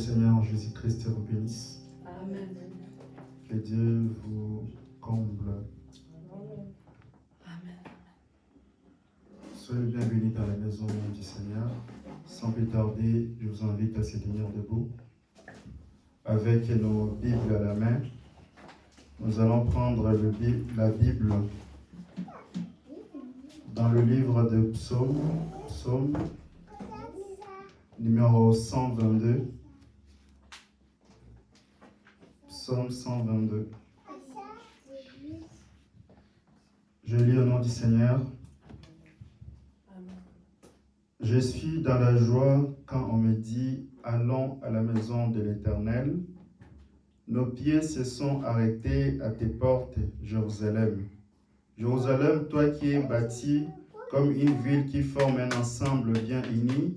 Seigneur Jésus-Christ vous bénisse. Amen. Que Dieu vous comble. Amen. Soyez bienvenus dans la maison du Seigneur. Sans plus tarder, je vous invite à se tenir debout. Avec nos Bibles à la main, nous allons prendre la Bible dans le livre de Psaume numéro 122. Psaume 122. Je lis au nom du Seigneur. Je suis dans la joie quand on me dit « Allons à la maison de l'Éternel ». Nos pieds se sont arrêtés à tes portes, Jérusalem. Jérusalem, toi qui es bâtie comme une ville qui forme un ensemble bien uni,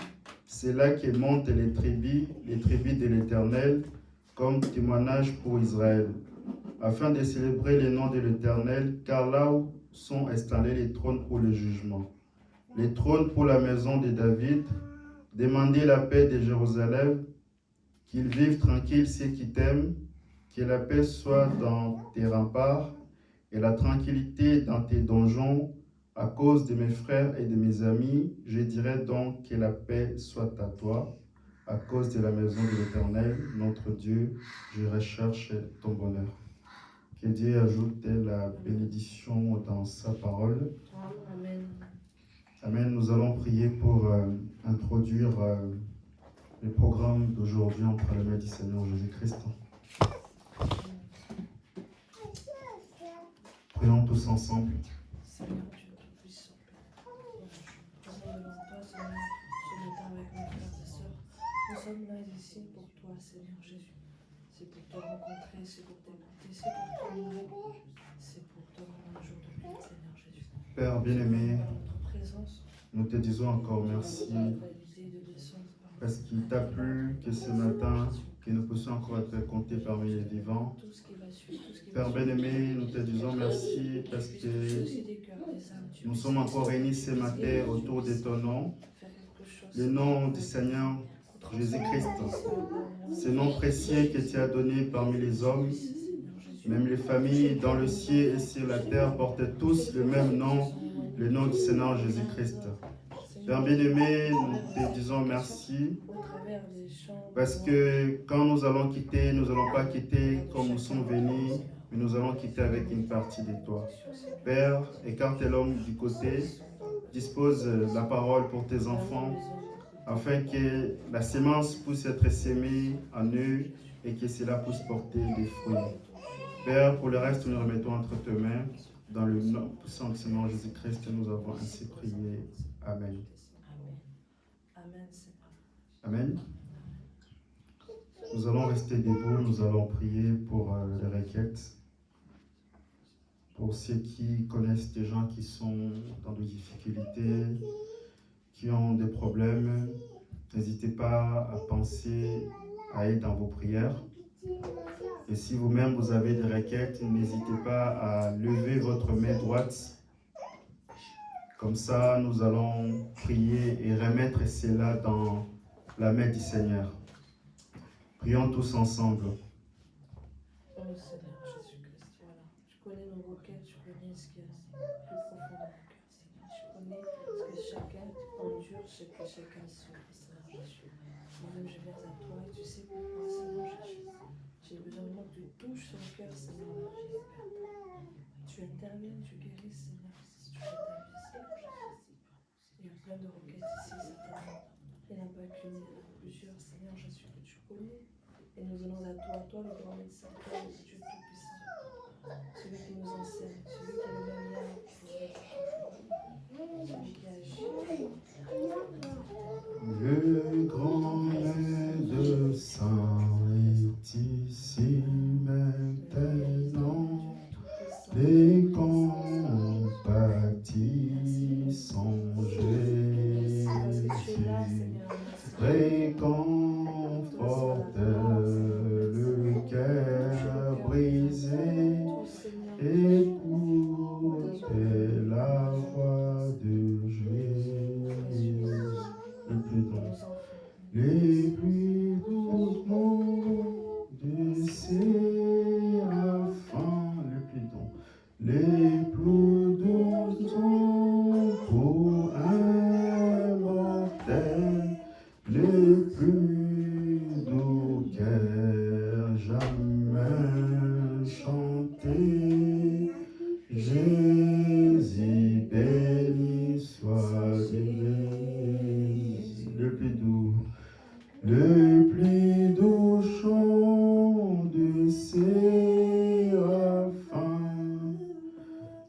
c'est là que montent les tribus de l'Éternel, comme témoignage pour Israël, afin de célébrer le nom de l'Éternel, car là où sont installés les trônes pour le jugement. Les trônes pour la maison de David, demandez la paix de Jérusalem, qu'ils vivent tranquilles ceux qui t'aiment, que la paix soit dans tes remparts et la tranquillité dans tes donjons. À cause de mes frères et de mes amis, je dirais donc que la paix soit à toi. À cause de la maison de l'Éternel, notre Dieu, je recherche ton bonheur. Que Dieu ajoute la bénédiction dans sa parole. Amen. Amen. Nous allons prier pour introduire le programme d'aujourd'hui entre les mains du Seigneur Jésus-Christ. Prions tous ensemble. Seigneur Dieu Tout-Puissant, nous sommes devant toi, Seigneur, ce matin avec mes frères et sœurs. Nous sommes là ici pour toi, Seigneur Jésus. C'est pour te rencontrer, c'est pour t'écouter, c'est pour te louer, c'est pour te rendre un jour de paix, Seigneur Jésus. Père bien-aimé, Par notre présence, nous te disons encore merci parce qu'il t'a plu que ce matin, que nous puissions encore être comptés parmi les vivants. Père bien-aimé, nous te disons merci parce que nous sommes encore réunis ce matin autour de ton nom, le nom du Seigneur Jésus-Christ, ce nom précieux que tu as donné parmi les hommes. Même les familles dans le ciel et sur la terre portent tous le même nom, le nom du Seigneur Jésus-Christ. Père bien-aimé, nous te disons merci parce que quand nous allons quitter, nous n'allons pas quitter comme nous sommes venus, mais nous allons quitter avec une partie de toi. Père, écarte l'homme du côté, dispose la parole pour tes enfants, afin que la sémence puisse être sémée en eux et que cela puisse porter des fruits. Père, pour le reste, nous remettons entre tes mains. Dans le nom puissant du Seigneur Jésus-Christ, nous avons ainsi prié. Amen. Amen. Nous allons rester debout, nous allons prier pour les requêtes. Pour ceux qui connaissent des gens qui sont dans des difficultés, qui ont des problèmes, n'hésitez pas à penser à être dans vos prières. Et si vous-même vous avez des requêtes, n'hésitez pas à lever votre main droite. Comme ça, nous allons prier et remettre cela dans la main du Seigneur. Prions tous ensemble. Oh Seigneur Jésus-Christ, voilà. Tu connais nos requêtes, tu connais ce qu'il y a plus profond dans nos cœurs, Seigneur. Tu connais ce que chacun endure, ce que chacun souffre, Seigneur Jésus. Moi-même, je viens à toi et tu sais pourquoi, Seigneur Jésus. J'ai besoin de que tu touches son cœur, Seigneur Jésus. Tu interviens, tu guéris, Seigneur. Si tu t'établis, Seigneur Jésus. Il y a plein de requêtes ici, certainement. Il n'y en a pas qu'une, il y en a plusieurs, Seigneur Jésus, que tu connais. Et nous allons à toi le grand médecin, toi le Dieu Tout-Puissant, celui qui nous enseigne, celui qui est le même lien, celui qui agit. Le grand médecin est ici maintenant, les compatissants Jésus, réconforte le cœur brisé, écoute la voix de Jésus. Les plus doucement les plus doux sont pour un mortel, les plus doux qu'aient jamais chanté. Jésus béni soit Jésus, le plus doux chant de séraphins,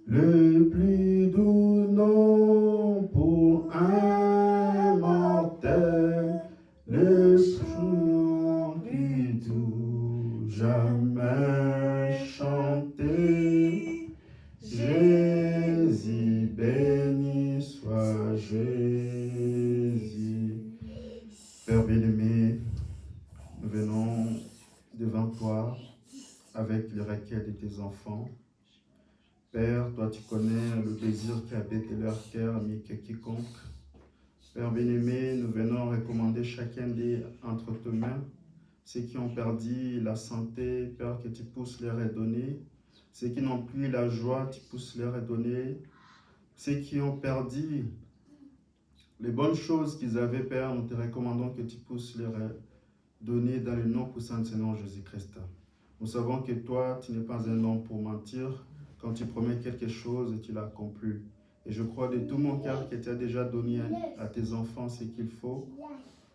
le plus doux nom pour un mortel, le chant plus doux jamais chanté. Jésus béni soit Jésus. Père bien-aimé, nous venons devant toi avec les requêtes de tes enfants. Père, toi tu connais le désir qui habite leur cœur, mieux que quiconque. Père bien-aimé, nous venons recommander chacun entre tes mains. Ceux qui ont perdu la santé, Père, que tu pousses leur redonner. Ceux qui n'ont plus la joie, tu pousses leur redonner. Ceux qui ont perdu les bonnes choses qu'ils avaient, Père, nous te recommandons que tu pousses leur donner dans le nom puissant de Seigneur Jésus-Christ. Nous savons que toi, tu n'es pas un homme pour mentir. Quand tu promets quelque chose, tu l'accomplis. Et je crois de tout mon cœur que tu as déjà donné à tes enfants ce qu'il faut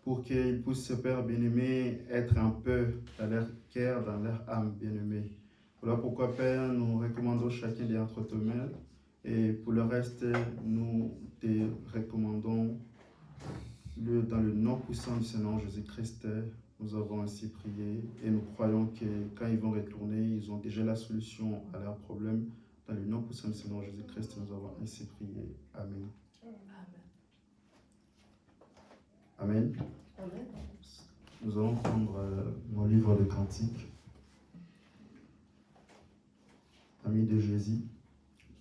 pour qu'ils puissent, Père bien-aimé, être un peu dans leur cœur, dans leur âme bien-aimée. Voilà pourquoi, Père, nous recommandons chacun d'entre tes mains. Et pour le reste, nous te recommandons dans le nom puissant du Seigneur Jésus-Christ. Nous avons ainsi prié et nous croyons que quand ils vont retourner, ils ont déjà la solution à leurs problèmes. Dans le nom puissant du Seigneur Jésus-Christ, nous avons ainsi prié. Amen. Amen. Amen. Nous allons prendre mon livre de cantiques. Ami de Jésus,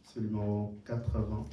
c'est le numéro 80.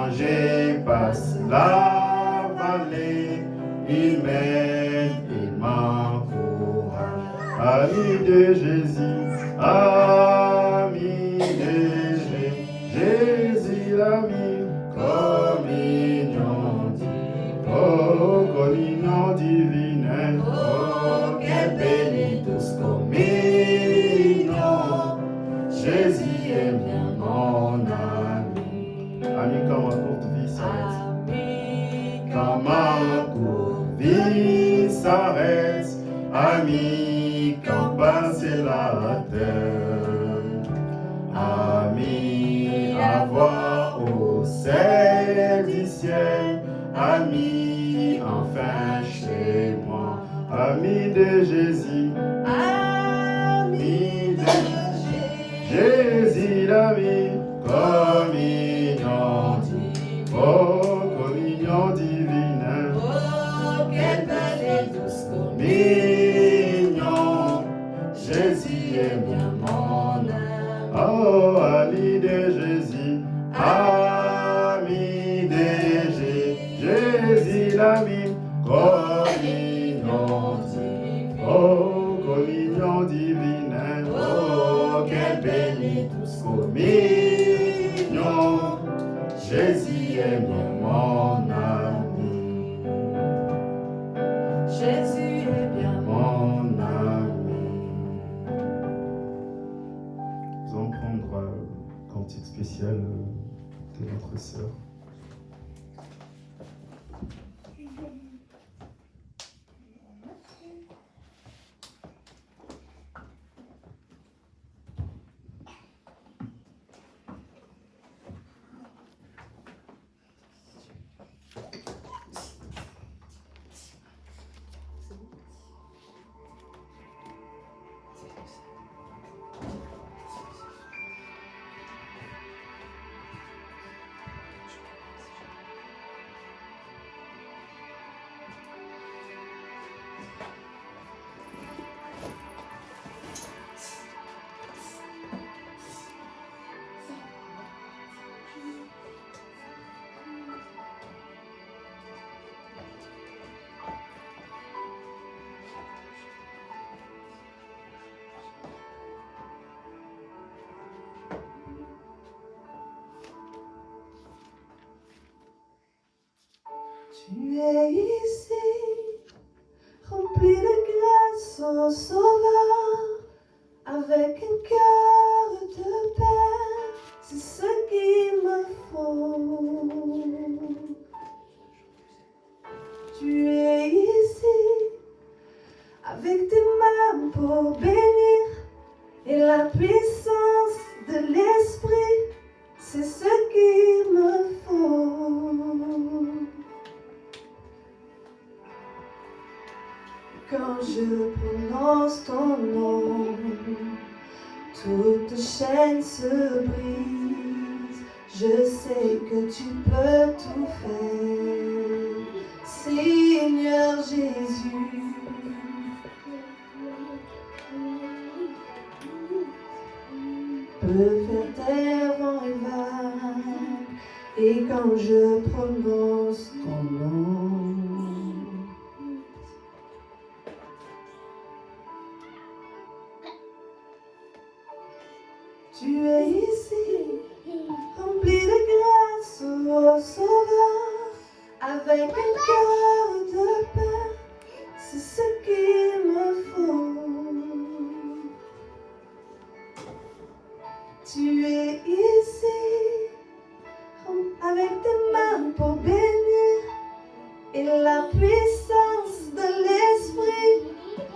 Quand je passe la vallée, il m'aide et m'encourage. Ami de Jésus, ami de Jésus, l'ami, communion divine, oh, communion divine, oh, quelle bénie tous communion. Jésus est bien mon ami. Ami, quand ma courte vie s'arrête. Quand ma courte vie s'arrête. Ami, quand passe la terre. Ami, à voir au sein du ciel. Ami, enfin chez moi. Ami de Jésus. Ami de Jésus, l'ami, communion divine, oh, communion divine, oh, quelle belle et douce communion, Jésus est bien mon ami, oh, ami de Jésus, ami de Jésus, l'ami, communion divine, oh, communion divine, oh, quelle bénie douce communion, Jésus est mon ami. Jésus est bien mon ami. Nous allons prendre un cantique spécial de notre sœur. Tu es ici, rempli de grâce, ô Sauveur, avec un cœur de paix, c'est ce qu'il me faut. Tu es ici, avec tes mains pour bénir, et la puissance de l'Esprit, c'est ce qu'il me faut. Quand je prononce ton nom, toute chaîne se brise. Je sais que tu peux tout faire, Seigneur Jésus. Peut faire taire vent et vagues, et quand je prononce ton nom, tu es ici, rempli de grâce, ô Sauveur, avec un cœur de paix, c'est ce qu'il me faut. Tu es ici, avec tes mains pour bénir, et la puissance de l'Esprit,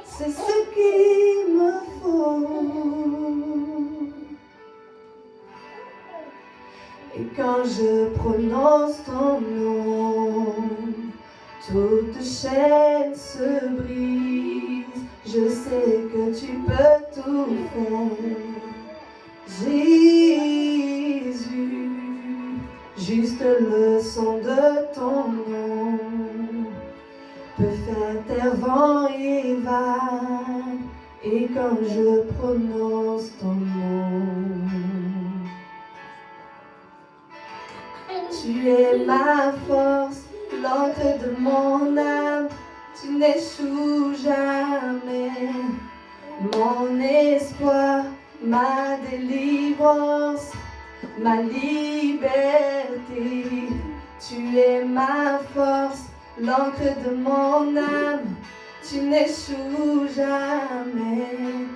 c'est ce qu'il me faut. Et quand je prononce ton nom, toute chaîne se brise. Je sais que tu peux tout faire, Jésus. Juste le son de ton nom peut faire taire vent et vagues. Et quand je prononce ton nom, tu Tu es ma force, l'encre de mon âme, tu n'échoues jamais. Mon espoir, ma délivrance, ma liberté. Tu es ma force, l'encre de mon âme, tu n'échoues jamais.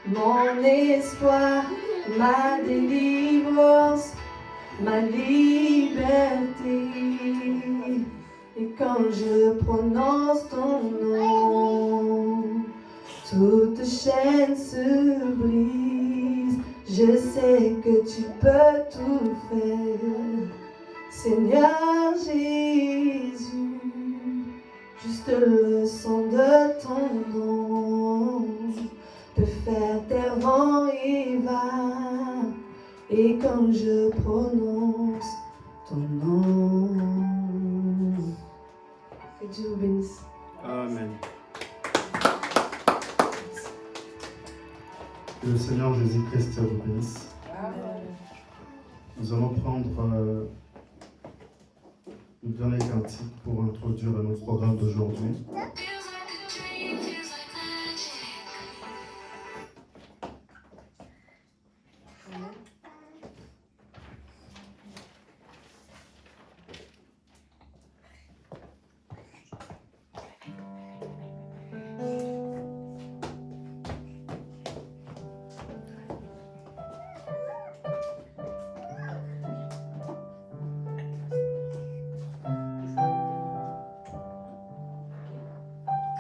Mon espoir, ma délivrance, ma liberté. Et quand je prononce ton nom, toute chaîne se brise. Je sais que tu peux tout faire, Seigneur Jésus. Juste le son de ton nom peut faire taire vent et vent. Et quand je prononce ton nom, que Dieu vous bénisse. Amen. Que le Seigneur Jésus-Christ vous bénisse. Amen. Nous allons prendre le dernier cantique pour introduire notre programme d'aujourd'hui.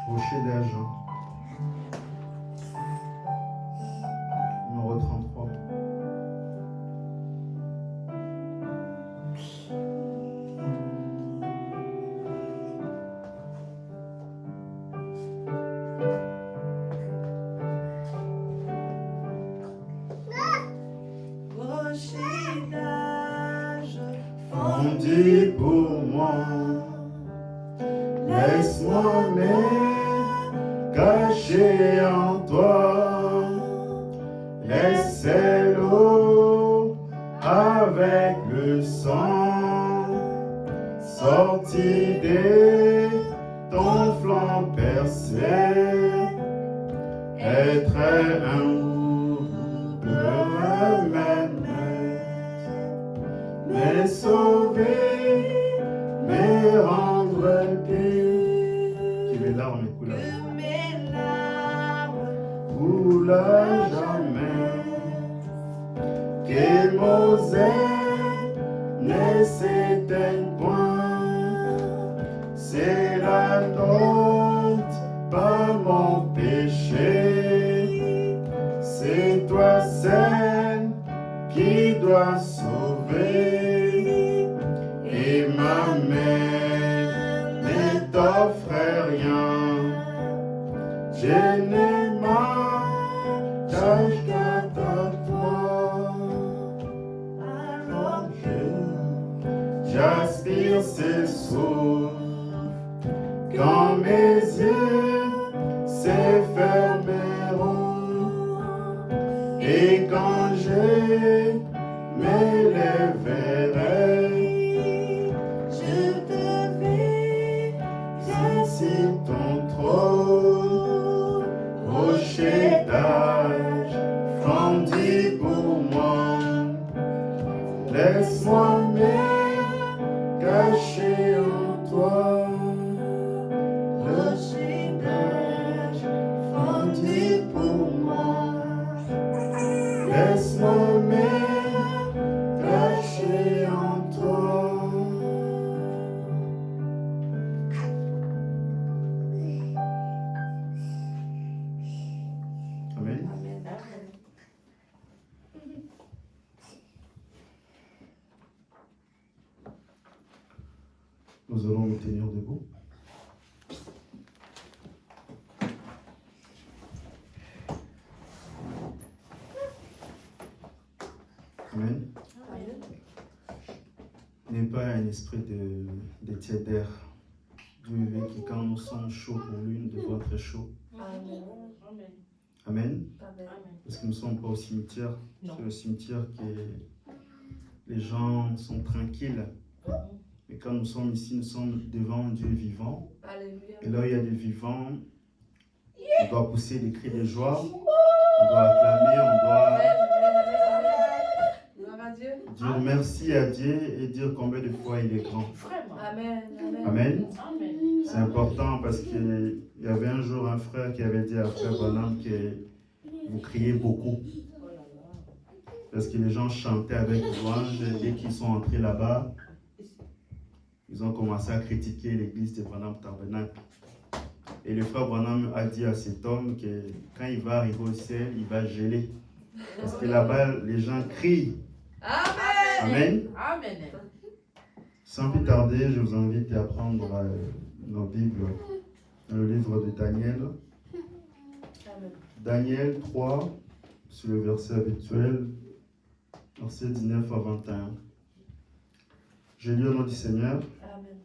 Rocher d'Agen, numéro 33. Rocher d'âge Fondé pour moi, laisse-moi même caché en toi, laissez l'eau avec le sang, sorti de ton flanc percé, être un me sauver, me rendre pur. Que mes larmes coulent jamais. Que mon zèle ne s'éteigne point. C'est la honte, pas mon péché. C'est toi seul qui dois sauver. Et ma mère ne t'offre rien. Je ne m'attache qu'à toi. Alors j'aspire ce souffle quand mes yeux se fermeront. Et quand je me lèverai, je te verrai sur ton trône, rocher d'âge, fondé pour moi. Laisse-moi me cacher en toi, rocher d'âge, fondé pour moi. Laisse-moi me cacher en toi. Amen. Nous allons nous tenir debout. Amen. N'est pas un esprit de tiédeur. Dieu veut que quand nous sommes chauds pour lui, nous devons être chauds. Amen. Amen. Amen. Parce que nous ne sommes pas au cimetière. C'est le cimetière que les gens sont tranquilles. Mais quand nous sommes ici, nous sommes devant un Dieu vivant. Alléluia. Et là où il y a des vivants, on doit pousser des cris de joie, on doit acclamer, on doit Amen, amen, amen, amen. Gloire à Dieu. dire merci à Dieu et dire combien de fois il est grand. Amen, amen. Amen. Amen. C'est important parce qu'il y avait un jour un frère qui avait dit à frère Branham que vous criez beaucoup. Parce que les gens chantaient avec louange et dès qu'ils sont entrés là-bas, ils ont commencé à critiquer l'église de Branham Tabernacle. Et le frère Branham a dit à cet homme que quand il va arriver au ciel, il va geler. Parce que là-bas, les gens crient. Amen. Amen. Amen. Sans plus tarder, je vous invite à prendre nos Bibles dans le livre de Daniel. Amen. Daniel 3, sur le verset habituel, verset 19 à 21. Je lis au nom du Seigneur. Amen.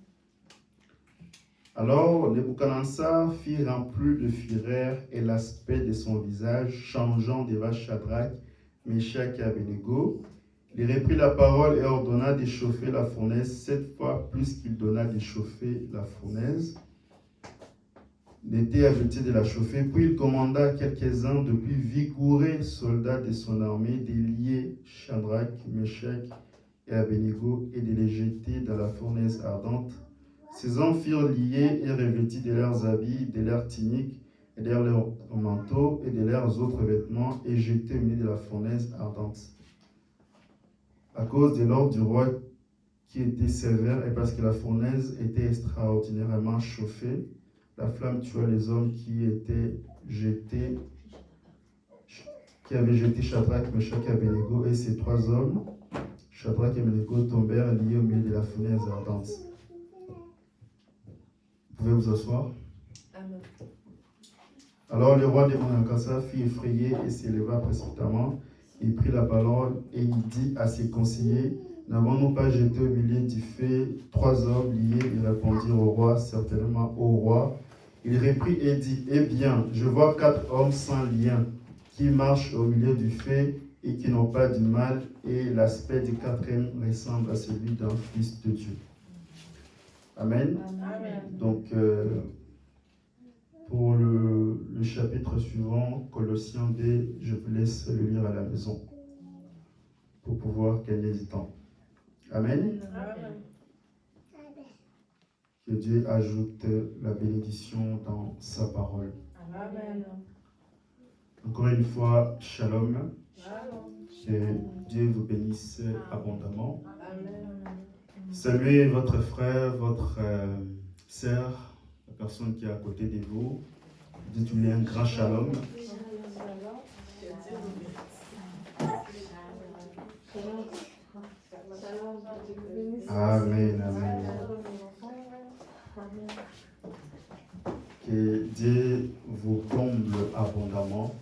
Alors Nebuchadnezzar fit remplir de fureur et l'aspect de son visage, changeant devant Shadrach, Meshach et Abednego. Il reprit la parole et ordonna d'échauffer la fournaise 7 fois plus qu'il donna d'échauffer la fournaise. Il était habitué de la chauffer, puis il commanda à quelques-uns de plus vigoureux soldats de son armée de lier Shadrach, Meshach et Abednego et de les jeter dans la fournaise ardente. Ces hommes furent liés et revêtis de leurs habits, de leurs tuniques, et de leurs manteaux et de leurs autres vêtements et jetés au milieu de la fournaise ardente. À cause de l'ordre du roi qui était sévère et parce que la fournaise était extraordinairement chauffée, la flamme tua les hommes qui avaient jeté Shadrach, Meshach et Abednego, et ces 3 hommes, Shadrach et Abednego, tombèrent liés au milieu de la fournaise ardente. Vous pouvez vous asseoir. Amen. Alors le roi Nebuchadnezzar fut effrayé et s'éleva précipitamment. Il prit la parole et il dit à ses conseillers: n'avons-nous pas jeté au milieu du feu 3 hommes liés? Ils répondirent au roi: certainement, au roi. Il reprit et dit: eh bien, je vois 4 hommes sans lien qui marchent au milieu du feu et qui n'ont pas du mal, et l'aspect du 4e ressemble à celui d'un fils de Dieu. Amen. Amen. Donc, pour le chapitre suivant, Colossiens 2, je vous laisse le lire à la maison pour pouvoir gagner du temps. Amen. Amen. Que Dieu ajoute la bénédiction dans sa parole. Amen. Encore une fois, shalom. Shalom. Que Dieu vous bénisse abondamment. Amen. Saluez votre frère, votre sœur, la personne qui est à côté de vous. Dites-lui un grand shalom. Amen, amen. Que Dieu vous comble abondamment.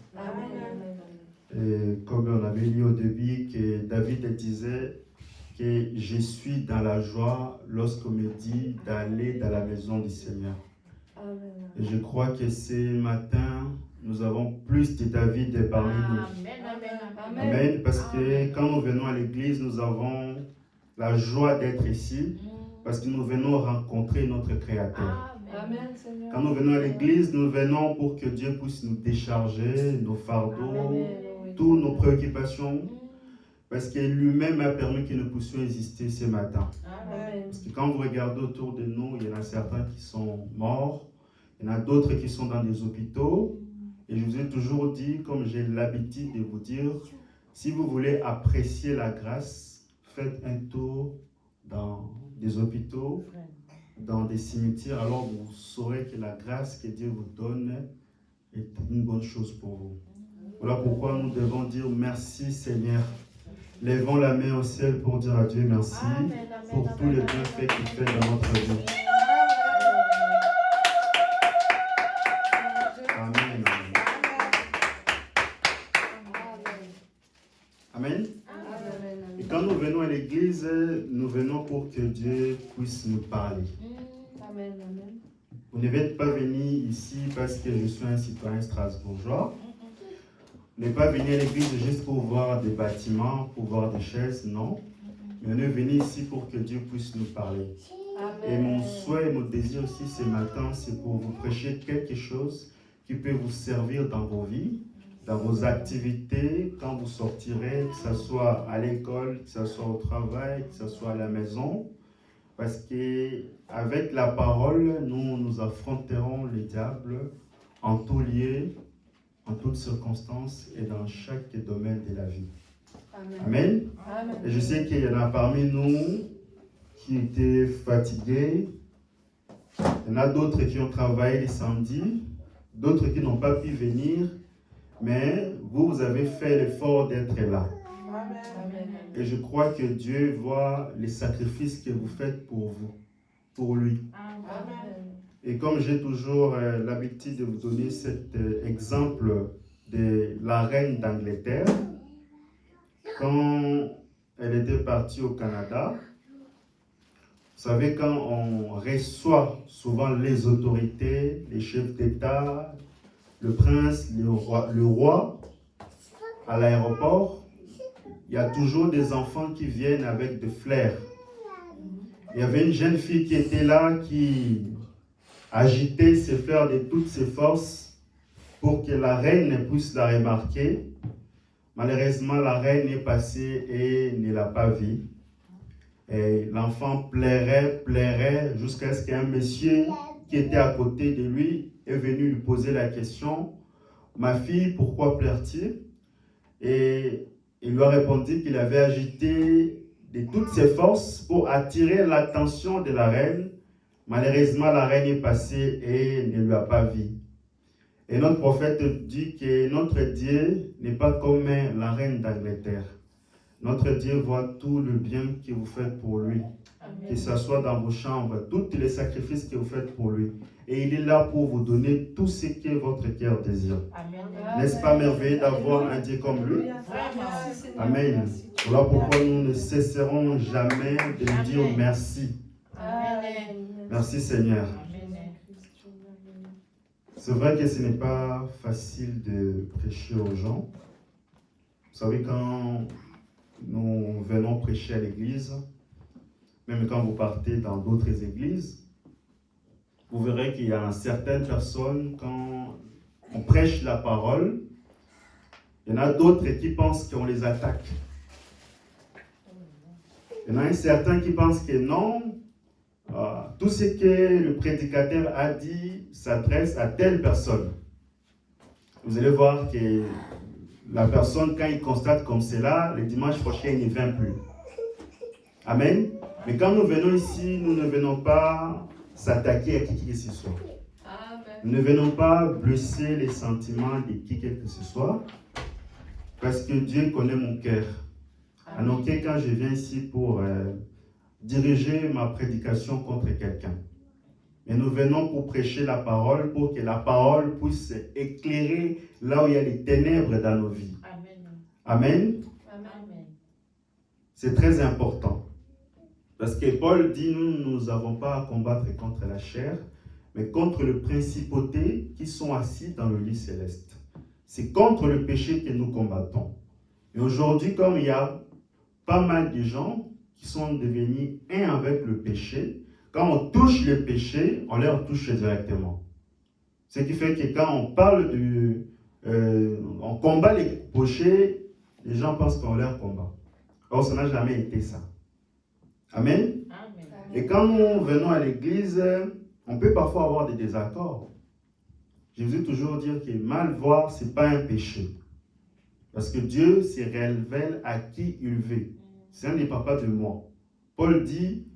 Et comme on avait lu au début, que David disait que je suis dans la joie lorsqu'on me dit d'aller dans la maison du Seigneur. Et je crois que ce matin, nous avons plus de David parmi nous. Amen. Parce que quand nous venons à l'église, nous avons la joie d'être ici, parce que nous venons rencontrer notre Créateur. Amen, Seigneur. Quand nous venons à l'église, nous venons pour que Dieu puisse nous décharger nos fardeaux, toutes nos préoccupations, parce que lui-même a permis que nous puissions exister ce matin. Amen. Parce que quand vous regardez autour de nous, il y en a certains qui sont morts, il y en a d'autres qui sont dans des hôpitaux. Et je vous ai toujours dit, comme j'ai l'habitude de vous dire, si vous voulez apprécier la grâce, faites un tour dans des hôpitaux, dans des cimetières, alors vous saurez que la grâce que Dieu vous donne est une bonne chose pour vous. Voilà pourquoi nous devons dire merci Seigneur. Lèvons la main au ciel pour dire à Dieu merci pour tous les bienfaits qu'il fait dans notre vie. Amen. Amen. Et quand nous venons à l'église, nous venons pour que Dieu puisse nous parler. Amen. Amen. Vous ne n'êtes pas venu ici parce que je suis un citoyen strasbourgeois. Vous n'êtes pas venu à l'église juste pour voir des bâtiments, pour voir des chaises, non. Mais on est venu ici pour que Dieu puisse nous parler. Et mon souhait, mon désir aussi ce matin, c'est pour vous prêcher quelque chose qui peut vous servir dans vos vies, dans vos activités, quand vous sortirez, que ce soit à l'école, que ce soit au travail, que ce soit à la maison. Parce qu'avec la parole, nous affronterons le diable en tout lieu, en toutes circonstances et dans chaque domaine de la vie. Amen. Amen. Et je sais qu'il y en a parmi nous qui étaient fatigués. Il y en a d'autres qui ont travaillé les samedis, d'autres qui n'ont pas pu venir, mais vous avez fait l'effort d'être là. Amen. Et je crois que Dieu voit les sacrifices que vous faites pour vous, pour lui. Amen. Et comme j'ai toujours l'habitude de vous donner cet exemple de la reine d'Angleterre, quand elle était partie au Canada, vous savez, quand on reçoit souvent les autorités, les chefs d'État, le prince, le roi, à l'aéroport, il y a toujours des enfants qui viennent avec des fleurs. Il y avait une jeune fille qui était là, qui agitait ses fleurs de toutes ses forces pour que la reine puisse la remarquer. Malheureusement, la reine est passée et ne l'a pas vue. Et l'enfant pleurait jusqu'à ce qu'un monsieur qui était à côté de lui est venu lui poser la question, « Ma fille, pourquoi pleures-tu » Et il lui a répondu qu'il avait agité de toutes ses forces pour attirer l'attention de la reine. Malheureusement, la reine est passée et ne lui a pas vu. Et notre prophète dit que notre Dieu n'est pas comme la reine d'Angleterre. Notre Dieu voit tout le bien que vous faites pour lui. Amen. Que ce soit dans vos chambres, tous les sacrifices que vous faites pour lui. Et il est là pour vous donner tout ce que votre cœur désire. N'est-ce pas merveilleux d'avoir un Dieu comme lui? Amen. Voilà pourquoi nous ne cesserons jamais de lui dire merci. Amen. Merci Seigneur. C'est vrai que ce n'est pas facile de prêcher aux gens. Vous savez, quand nous venons prêcher à l'église, même quand vous partez dans d'autres églises, vous verrez qu'il y a certaines personnes, quand on prêche la parole, il y en a d'autres qui pensent qu'on les attaque. Il y en a certains qui pensent que non, tout ce que le prédicateur a dit s'adresse à telle personne. Vous allez voir que la personne, quand il constate comme cela, le dimanche prochain, il ne vient plus. Amen. Mais quand nous venons ici, nous ne venons pas s'attaquer à qui que ce soit. Nous ne venons pas blesser les sentiments de qui que ce soit, parce que Dieu connaît mon cœur. Alors que quand je viens ici pour diriger ma prédication contre quelqu'un, mais nous venons pour prêcher la parole, pour que la parole puisse éclairer là où il y a les ténèbres dans nos vies. Amen. Amen. C'est très important. Parce que Paul dit, nous n'avons pas à combattre contre la chair, mais contre les principautés qui sont assis dans le lit céleste. C'est contre le péché que nous combattons. Et aujourd'hui, comme il y a pas mal de gens qui sont devenus un avec le péché, quand on touche le péché, on leur touche directement. Ce qui fait que quand on parle on combat les péchés, les gens pensent qu'on leur combat. Or, ça n'a jamais été ça. Amen. Amen. Et quand nous venons à l'église, on peut parfois avoir des désaccords. Je vous ai toujours dit que mal voir, ce n'est pas un péché. Parce que Dieu se révèle à qui il veut. C'est un des papas de moi. Paul dit,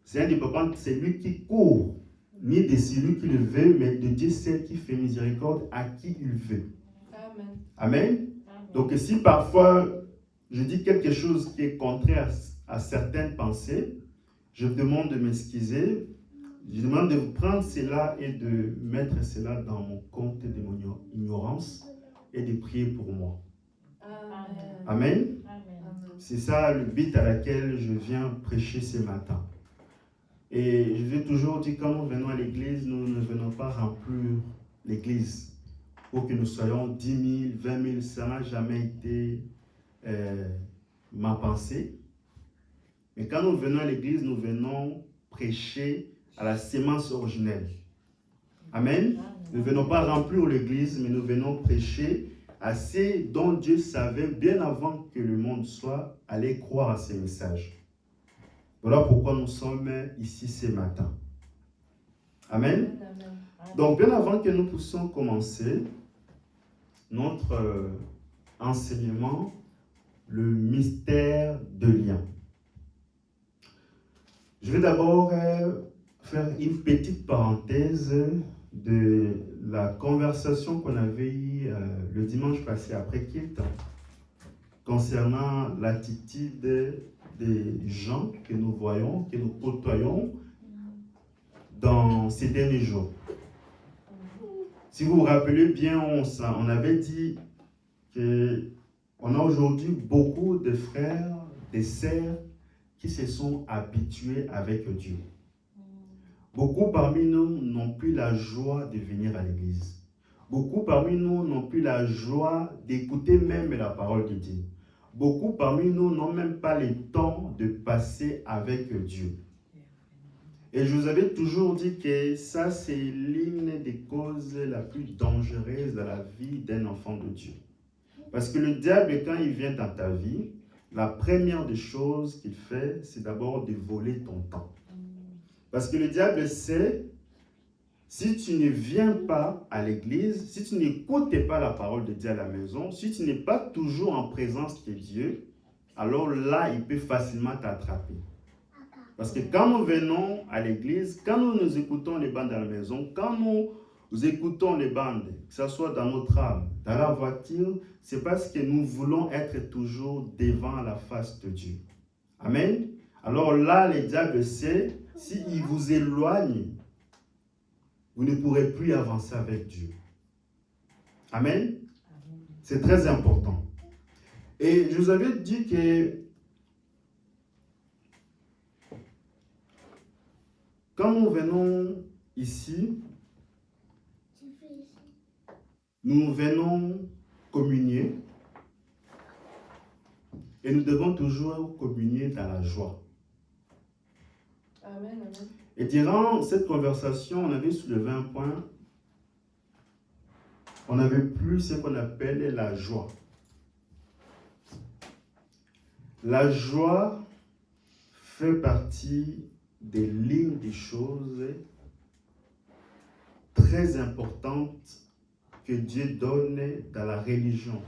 c'est un des papas, c'est lui qui court, ni de celui qui le veut, mais de Dieu celle qui fait miséricorde à qui il veut. Amen. Amen. Donc si parfois je dis quelque chose qui est contraire à certaines pensées, je vous demande de m'excuser. Je demande de vous prendre cela et de mettre cela dans mon compte de mon ignorance et de prier pour moi. Amen. Amen. C'est ça le but à laquelle je viens prêcher ce matin. Et je vais toujours dire, quand nous venons à l'église, nous ne venons pas remplir l'église pour que nous soyons 10 000, 20 000. Ça n'a jamais été ma pensée. Mais quand nous venons à l'église, nous venons prêcher à la sémence originelle. Amen. Nous ne venons pas remplir l'église, mais nous venons prêcher à ceux dont Dieu savait bien avant que le monde soit, aller croire à ces messages. Voilà pourquoi nous sommes ici ce matin. Amen. Donc, bien avant que nous puissions commencer notre enseignement, le mystère de lien. Je vais d'abord faire une petite parenthèse de la conversation qu'on avait eue le dimanche passé après Kilt concernant l'attitude des gens que nous voyons, que nous côtoyons dans ces derniers jours. Si vous vous rappelez bien, on avait dit qu'on a aujourd'hui beaucoup de frères, de sœurs qui se sont habitués avec Dieu. Beaucoup parmi nous n'ont plus la joie de venir à l'église. Beaucoup parmi nous n'ont plus la joie d'écouter même la parole de Dieu. Beaucoup parmi nous n'ont même pas le temps de passer avec Dieu. Et je vous avais toujours dit que ça, c'est l'une des causes la plus dangereuse dans la vie d'un enfant de Dieu. Parce que le diable, quand il vient dans ta vie, la première des choses qu'il fait, c'est d'abord de voler ton temps. Parce que le diable sait, si tu ne viens pas à l'église, si tu n'écoutes pas la parole de Dieu à la maison, si tu n'es pas toujours en présence de Dieu, alors là, il peut facilement t'attraper. Parce que quand nous venons à l'église, quand nous écoutons les bandes à la maison, quand nous écoutons les bandes, que ce soit dans notre âme, dans la voiture, c'est parce que nous voulons être toujours devant la face de Dieu. Amen. Alors là, le diable sait, s'il vous éloigne, vous ne pourrez plus avancer avec Dieu. Amen. C'est très important. Et je vous avais dit que quand nous venons ici, nous venons communier et nous devons toujours communier dans la joie. Amen, amen. Et durant cette conversation, on avait soulevé un point. On n'avait plus ce qu'on appelle la joie. La joie fait partie des lignes des choses très importantes que Dieu donne dans la religion,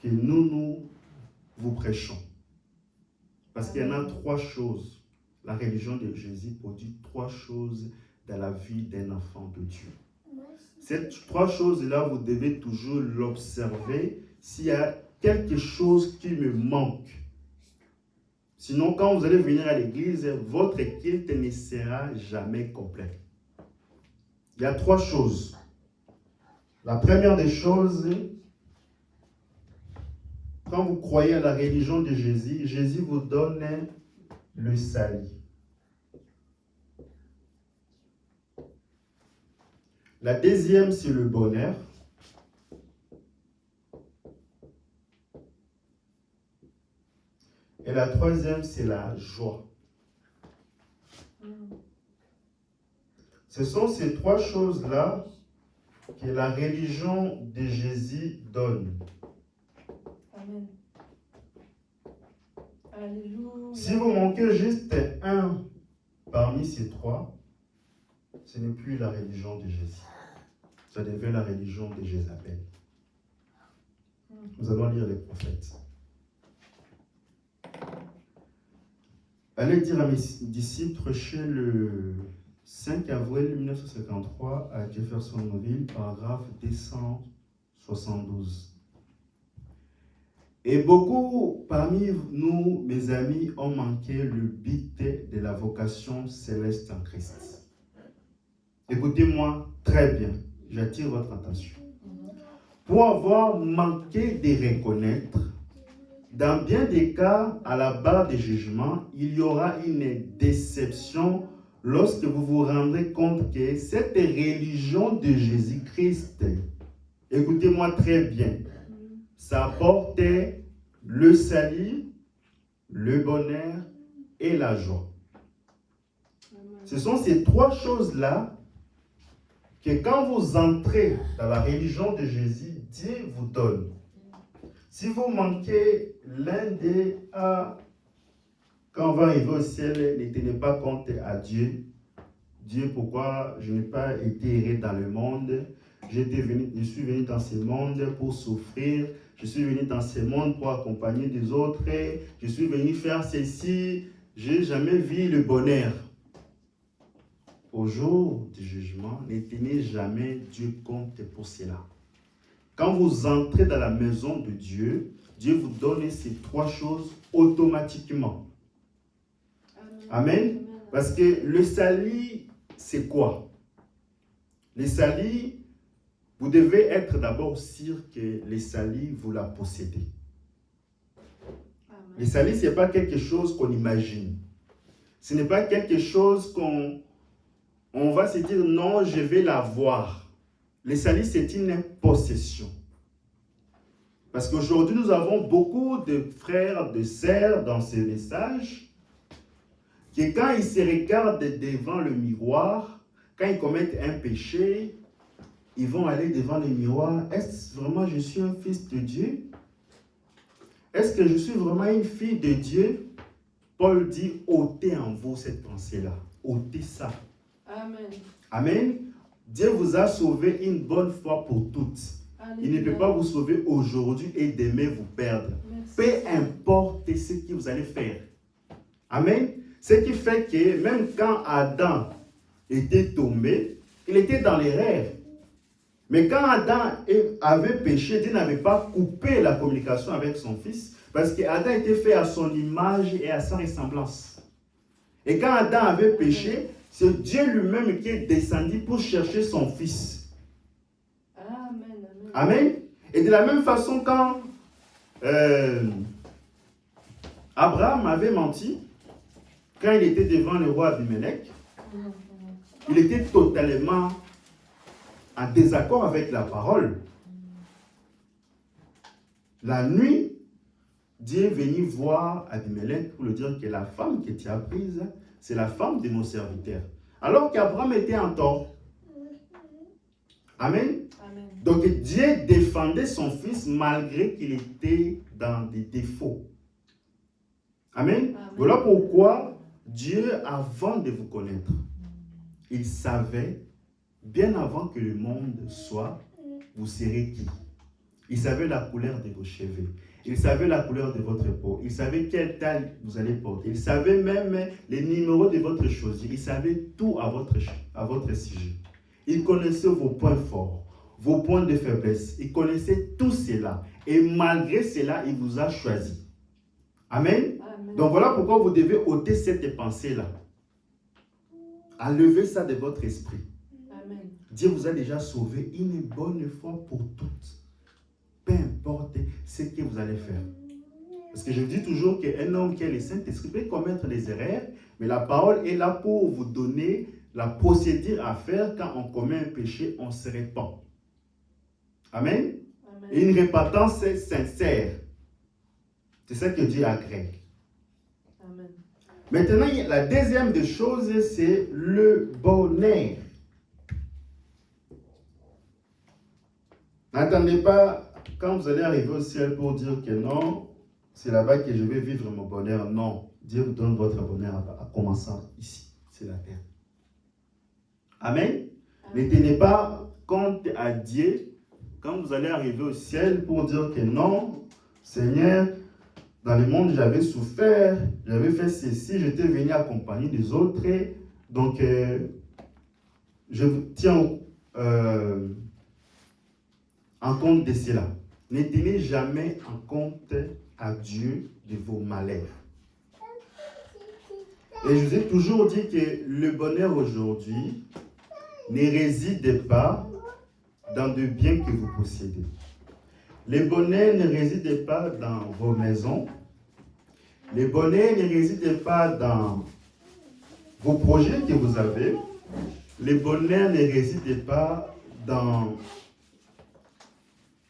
que nous vous prêchons. Parce qu'il y en a 3 choses. La religion de Jésus produit 3 choses dans la vie d'un enfant de Dieu. Ces 3 choses-là, vous devez toujours l'observer s'il y a quelque chose qui me manque. Sinon, quand vous allez venir à l'église, votre culte ne sera jamais complet. Il y a 3 choses. La première des choses, quand vous croyez à la religion de Jésus, Jésus vous donne le salut. La deuxième, c'est le bonheur. Et la troisième, c'est la joie. Ce sont ces 3 choses-là que la religion de Jésus donne. Amen. Alléluia. Si vous manquez juste un parmi ces 3, ce n'est plus la religion de Jésus. Ça devient la religion de Jézabel. Nous allons lire les prophètes. Allez dire à mes disciples, prêchez le 5 avril 1953 à Jeffersonville, paragraphe 272. Et beaucoup parmi nous, mes amis, ont manqué le but de la vocation céleste en Christ. Écoutez-moi très bien, j'attire votre attention. Pour avoir manqué de reconnaître, dans bien des cas, à la barre des jugements, il y aura une déception lorsque vous vous rendrez compte que cette religion de Jésus-Christ, écoutez-moi très bien, ça apporte le salut, le bonheur et la joie. Amen. Ce sont ces trois choses-là que quand vous entrez dans la religion de Jésus, Dieu vous donne. Si vous manquez l'un des quand on va arriver au ciel, ne tenez pas compte à Dieu. Dieu, pourquoi je n'ai pas été erré dans le monde? Je suis venu dans ce monde pour souffrir. Je suis venu dans ce monde pour accompagner des autres. Je suis venu faire ceci. Je n'ai jamais vu le bonheur. Au jour du jugement, ne tenez jamais Dieu compte pour cela. Quand vous entrez dans la maison de Dieu, Dieu vous donne ces trois choses automatiquement. Amen. Parce que le salut, c'est quoi? Le salut, vous devez être d'abord sûr que le salut, vous la possédez. Le salut, ce n'est pas quelque chose qu'on imagine. Ce n'est pas quelque chose qu'on va se dire, non, je vais l'avoir. Le salut, c'est une possession. Parce qu'aujourd'hui, nous avons beaucoup de frères, de sœurs dans ce message que quand ils se regardent devant le miroir, quand ils commettent un péché, ils vont aller devant le miroir. Est-ce vraiment je suis un fils de Dieu? Est-ce que je suis vraiment une fille de Dieu? Paul dit, ôtez en vous cette pensée-là. Ôtez ça. Amen. Amen. Dieu vous a sauvé une bonne fois pour toutes. Il ne peut pas vous sauver aujourd'hui et demain vous perdre. Merci. Peu importe ce que vous allez faire. Amen. Ce qui fait que même quand Adam était tombé, il était dans l'erreur. Mais quand Adam avait péché, Dieu n'avait pas coupé la communication avec son fils parce qu'Adam était fait à son image et à sa ressemblance. Et quand Adam avait péché, c'est Dieu lui-même qui est descendu pour chercher son fils. Amen. Amen. Et de la même façon, quand Abraham avait menti, quand il était devant le roi Abimelech, il était totalement en désaccord avec la parole. La nuit, Dieu est venu voir Abimelech pour lui dire que la femme que tu as prise, c'est la femme de mon serviteur. Alors qu'Abraham était en tort. Amen. Amen. Donc Dieu défendait son fils malgré qu'il était dans des défauts. Amen. Amen. Voilà pourquoi Dieu, avant de vous connaître, il savait, bien avant que le monde soit, vous serez qui? Il savait la couleur de vos cheveux. Il savait la couleur de votre peau. Il savait quelle taille vous allez porter. Il savait même les numéros de votre chaussure. Il savait tout à votre sujet. Il connaissait vos points forts, vos points de faiblesse. Il connaissait tout cela. Et malgré cela, il vous a choisi. Amen. Amen. Donc voilà pourquoi vous devez ôter cette pensée-là. Enlevez ça de votre esprit. Amen. Dieu vous a déjà sauvé une bonne fois pour toutes. Peu importe ce que vous allez faire. Parce que je dis toujours qu'un homme qui a le Saint-Esprit peut commettre des erreurs, mais la parole est là pour vous donner la procédure à faire quand on commet un péché, on se répand. Amen. Amen. Et une repentance sincère. C'est ça que Dieu agrée. Amen. Maintenant, la deuxième des choses, c'est le bonheur. N'attendez pas quand vous allez arriver au ciel pour dire que non, c'est là-bas que je vais vivre mon bonheur. Non, Dieu vous donne votre bonheur en commençant ici, c'est la terre. Amen. Ne tenez pas compte à Dieu quand vous allez arriver au ciel pour dire que non, Seigneur, dans le monde j'avais souffert, j'avais fait ceci, j'étais venu accompagner des autres, donc je vous tiens en compte de cela. Ne tenez jamais en compte à Dieu de vos malheurs. Et je vous ai toujours dit que le bonheur aujourd'hui ne réside pas dans de biens que vous possédez. Le bonheur ne réside pas dans vos maisons. Le bonheur ne réside pas dans vos projets que vous avez. Le bonheur ne réside pas dans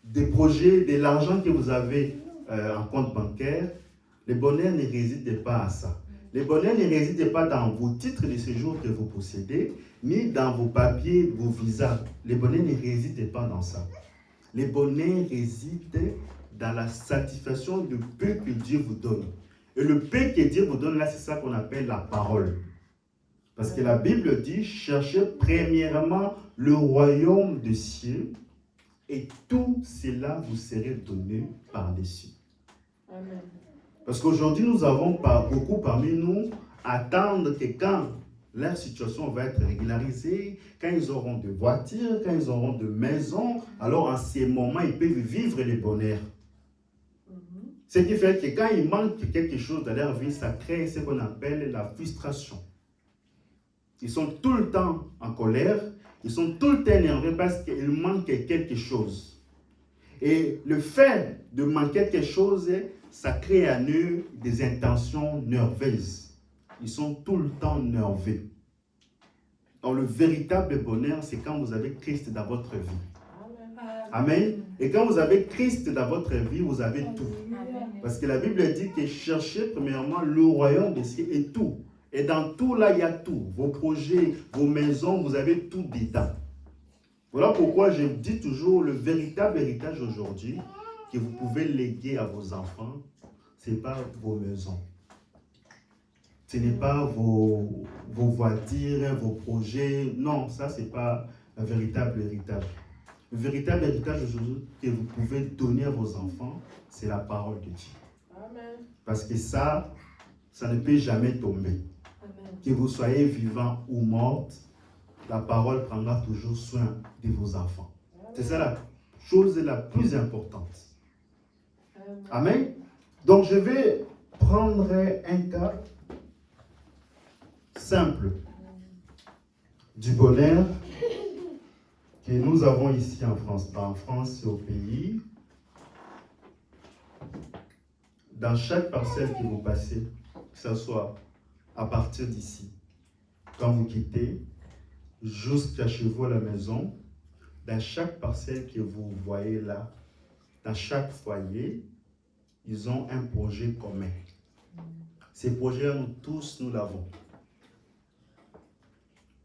des projets, de l'argent que vous avez en compte bancaire. Le bonheur ne réside pas à ça. Le bonheur ne réside pas dans vos titres de séjour que vous possédez, ni dans vos papiers, vos visas. Le bonheur ne réside pas dans ça. Le bonheur réside dans la satisfaction du peu que Dieu vous donne. Et le peu que Dieu vous donne, là, c'est ça qu'on appelle la parole. Parce que la Bible dit, cherchez premièrement le royaume des cieux, et tout cela vous serait donné par-dessus. Amen. Parce qu'aujourd'hui, nous avons beaucoup parmi nous attendre que quand leur situation va être régularisée, quand ils auront de voitures, quand ils auront de maisons, alors en ces moments, ils peuvent vivre le bonheur. Ce qui fait que quand il manque quelque chose dans leur vie, ça crée ce qu'on appelle la frustration. Ils sont tout le temps en colère, ils sont tout le temps énervés parce qu'il manque quelque chose. Et le fait de manquer quelque chose, ça crée à eux des intentions nerveuses. Ils sont tout le temps nerveux. Alors le véritable bonheur, c'est quand vous avez Christ dans votre vie. Amen. Et quand vous avez Christ dans votre vie, vous avez tout. Parce que la Bible dit que cherchez premièrement le royaume des cieux et tout. Et dans tout là, il y a tout. Vos projets, vos maisons, vous avez tout dedans. Voilà pourquoi je dis toujours le véritable héritage aujourd'hui que vous pouvez léguer à vos enfants, ce n'est pas vos maisons. Ce n'est pas vos voitures, vos projets. Non, ça, ce n'est pas un véritable héritage. Le véritable héritage aujourd'hui que vous pouvez donner à vos enfants, c'est la parole de Dieu. Amen. Parce que ça ne peut jamais tomber. Amen. Que vous soyez vivant ou mort, la parole prendra toujours soin de vos enfants. C'est ça la chose la plus importante. Amen. Donc je vais prendre un cas simple du bonheur que nous avons ici en France. En France et au pays, dans chaque parcelle que vous passez, que ce soit à partir d'ici, quand vous quittez, jusqu'à chez vous à la maison, dans chaque parcelle que vous voyez là, dans chaque foyer, ils ont un projet commun. Ces projets, nous tous, nous l'avons.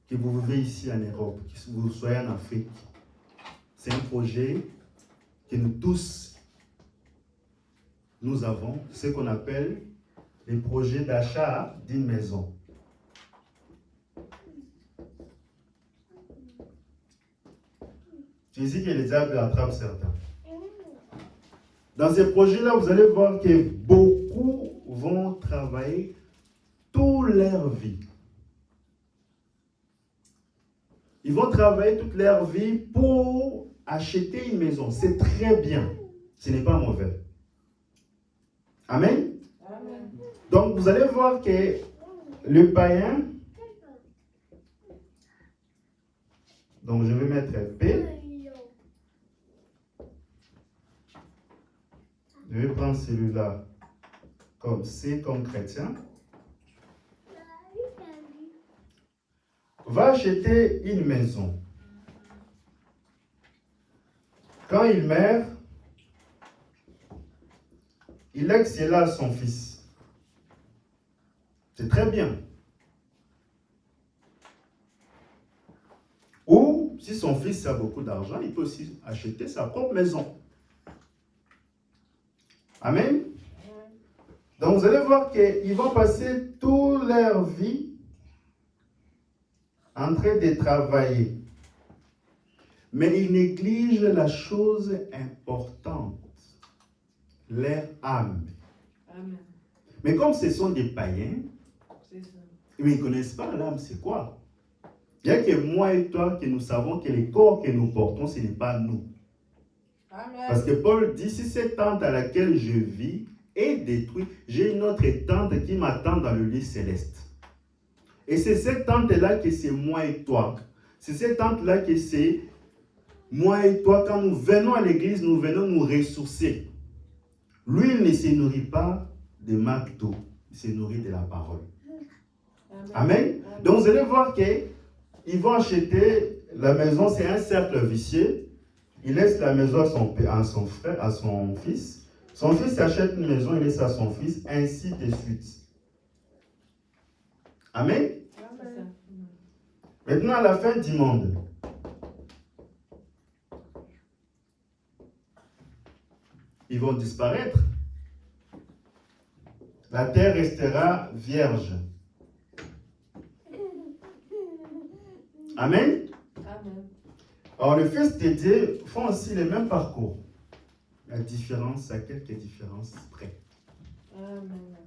Que vous vivez ici en Europe, que vous soyez en Afrique, c'est un projet que nous tous, nous avons, ce qu'on appelle les projets d'achat d'une maison. C'est ici que les diables attrapent certains. Dans ces projets-là, vous allez voir que beaucoup vont travailler toute leur vie. Ils vont travailler toute leur vie pour acheter une maison. C'est très bien. Ce n'est pas mauvais. Amen. Amen. Donc, vous allez voir que le païen, donc je vais mettre P. Je vais prendre celui-là comme C, comme chrétien. Va acheter une maison. Quand il meurt, il lègue cela à son fils. C'est très bien. Ou, si son fils a beaucoup d'argent, il peut aussi acheter sa propre maison. Amen. Donc vous allez voir qu'ils vont passer toute leur vie en train de travailler. Mais ils négligent la chose importante, leur âme. Amen. Mais comme ce sont des païens, C'est ça. ils ne connaissent pas l'âme, c'est quoi? Il n'y a que moi et toi que nous savons que le corps que nous portons, ce n'est pas nous. Amen. Parce que Paul dit, si cette tente à laquelle je vis est détruite, j'ai une autre tente qui m'attend dans le lit céleste. Et c'est cette tente-là que c'est moi et toi. C'est cette tente-là que c'est moi et toi. Quand nous venons à l'église, nous venons nous ressourcer. Lui, il ne se nourrit pas de McDo, il se nourrit de la parole. Amen. Amen. Donc vous allez voir qu'ils vont acheter la maison, c'est un cercle vicieux. Il laisse la maison à son frère, à son fils. Son fils achète une maison, il laisse à son fils, ainsi de suite. Amen. C'est ça. Maintenant, à la fin du monde, ils vont disparaître. La terre restera vierge. Amen. Amen. Alors, les fils de Dieu font aussi le même parcours. La différence, à quelques différences près. Amen.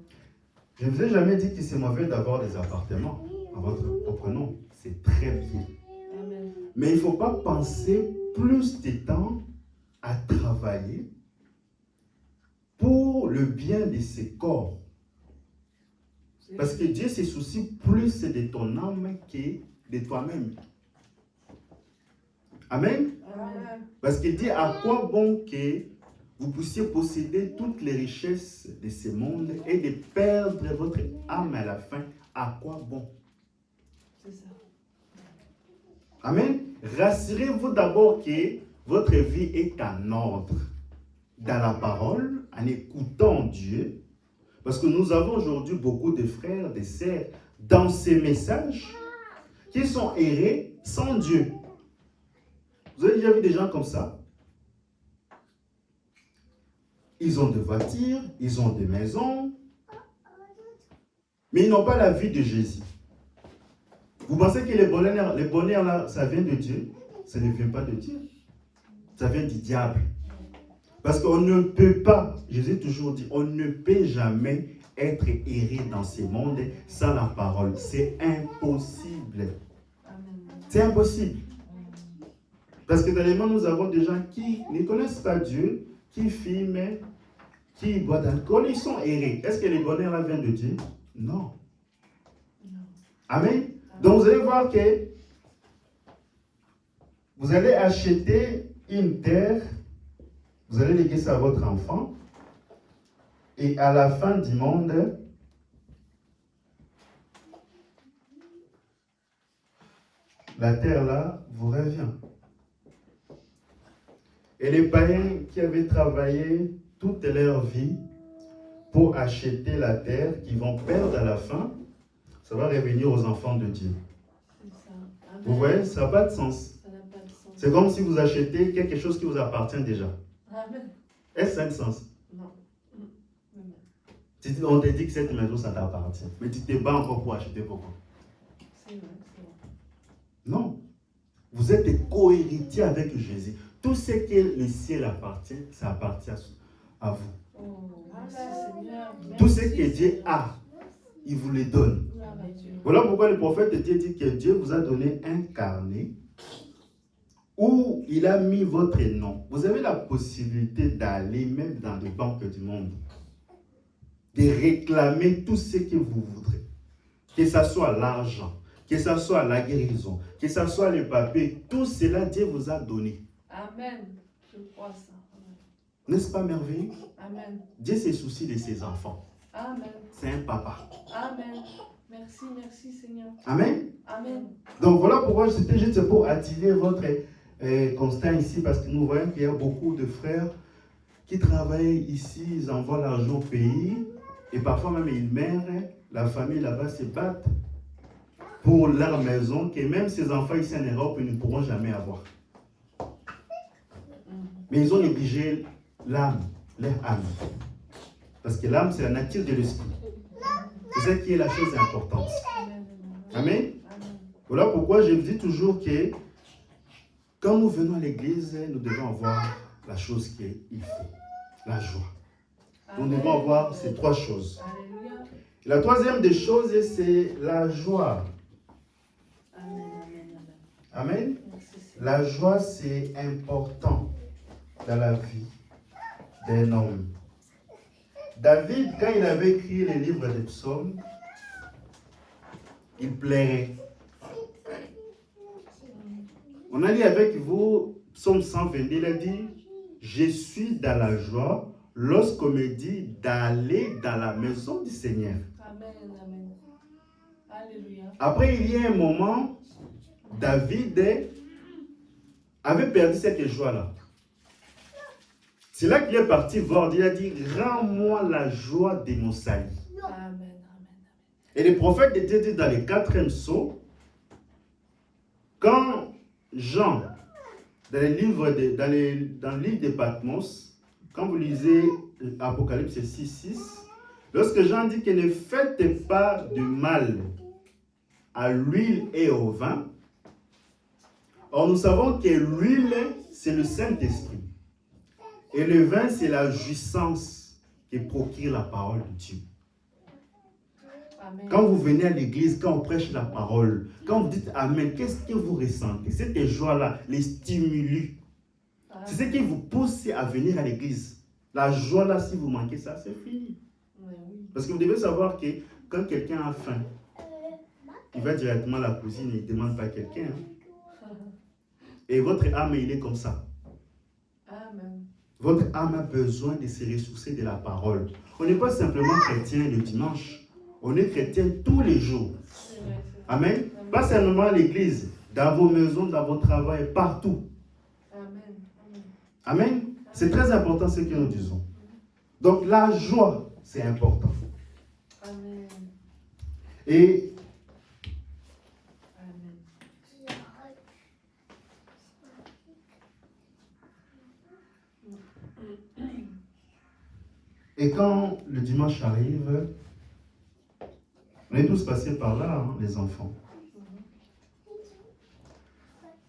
Je ne vous ai jamais dit que c'est mauvais d'avoir des appartements à votre propre nom. C'est très bien. Amen. Mais il ne faut pas penser plus de temps à travailler pour le bien de ses corps. Parce que Dieu se soucie plus de ton âme que de toi-même. Amen. Amen. Parce qu'il dit à quoi bon que vous puissiez posséder toutes les richesses de ce monde et de perdre votre âme à la fin. À quoi bon? C'est ça. Amen. Rassurez-vous d'abord que votre vie est en ordre dans la parole, en écoutant Dieu. Parce que nous avons aujourd'hui beaucoup de frères, de sœurs dans ces messages qui sont errés sans Dieu. Vous avez déjà vu des gens comme ça? Ils ont des voitures, ils ont des maisons, mais ils n'ont pas la vie de Jésus. Vous pensez que le bonheur là, ça vient de Dieu? Ça ne vient pas de Dieu. Ça vient du diable. Parce qu'on ne peut pas, je vous ai toujours dit, on ne peut jamais être erré dans ce monde sans la parole. C'est impossible. Amen. C'est impossible. Parce que dans les mondes, nous avons des gens qui ne connaissent pas Dieu, qui fument, qui boivent d'alcool, ils sont errés. Est-ce que le bonheur là vient de Dieu? Non. Amen. Donc vous allez voir que vous allez acheter une terre, vous allez léguer ça à votre enfant, et à la fin du monde, la terre là vous revient. Et les païens qui avaient travaillé toute leur vie pour acheter la terre, qui vont perdre à la fin, ça va revenir aux enfants de Dieu. C'est ça. Amen. Vous voyez, ça n'a pas de sens. Ça n'a pas de sens. C'est comme si vous achetez quelque chose qui vous appartient déjà. Amen. Est-ce que ça a un sens? Non. Amen. On te dit que cette maison, ça t'appartient. Mais tu te bats encore pour acheter pourquoi? C'est vrai, c'est vrai. Non. Vous êtes co-héritier avec Jésus. Tout ce que le ciel appartient, ça appartient à vous. Oh, merci Seigneur. Tout ce Merci, que Dieu Seigneur. a, il vous le donne. Gloire à Dieu. Voilà pourquoi le prophète de Dieu dit que Dieu vous a donné un carnet où il a mis votre nom. Vous avez la possibilité d'aller même dans les banques du monde, de réclamer tout ce que vous voudrez. Que ce soit l'argent, que ce soit la guérison, que ce soit les papiers, tout cela Dieu vous a donné. Amen. Je crois ça. Amen. N'est-ce pas merveilleux? Amen. Dieu se soucie de ses enfants. Amen. C'est un papa. Amen. Merci, merci Seigneur. Amen. Amen. Donc voilà pourquoi c'était juste pour attirer votre constat ici, parce que nous voyons qu'il y a beaucoup de frères qui travaillent ici, ils envoient l'argent au pays, et parfois même ils meurent, la famille là-bas se bat pour leur maison, que même ces enfants ici en Europe, ils ne pourront jamais avoir. Mais ils ont négligé l'âme, leur âme. Parce que l'âme, c'est la nature de l'esprit. C'est ça qui est la chose importante. Amen. Amen. Amen. Voilà pourquoi je dis toujours que quand nous venons à l'église, nous devons avoir la chose qu'il faut, la joie. Nous Amen. devons avoir ces trois choses. Alléluia. La troisième des choses, c'est la joie. Amen. Amen. Amen. Merci Seigneur. La joie, c'est important dans la vie d'un homme. David, quand il avait écrit les livres des psaumes, il plairait. On a dit avec vous, psaume 122, il a dit, je suis dans la joie lorsqu'on me dit d'aller dans la maison du Seigneur. Amen. Amen. Alléluia. Après, il y a un moment, David avait perdu cette joie-là. C'est là qu'il est parti voir Dieu. Il a dit, rends-moi la joie de mon salut. Amen. Amen. Et le prophète de Dieu dit dans le 4e psaume, quand Jean, dans le livre de Patmos, quand vous lisez Apocalypse 6:6, lorsque Jean dit que ne faites pas du mal à l'huile et au vin, or nous savons que l'huile, c'est le Saint-Esprit. Et le vin, c'est la jouissance qui procure la parole de Dieu. Amen. Quand vous venez à l'église, quand on prêche la parole, quand vous dites Amen, qu'est-ce que vous ressentez? Cette joie-là, les stimuli. C'est ce qui vous pousse à venir à l'église. La joie-là, si vous manquez ça, c'est fini. Oui. Parce que vous devez savoir que quand quelqu'un a faim, il va directement à la cuisine et il ne demande pas à quelqu'un. Et votre âme, il est comme ça. Amen. Votre âme a besoin de se ressourcer de la parole. On n'est pas simplement chrétien le dimanche. On est chrétien tous les jours. Amen. Pas seulement à l'église, dans vos maisons, dans vos travails, partout. Amen. Amen. C'est très important ce que nous disons. Donc la joie, c'est important. Amen. Et quand le dimanche arrive, on est tous passés par là, hein, les enfants.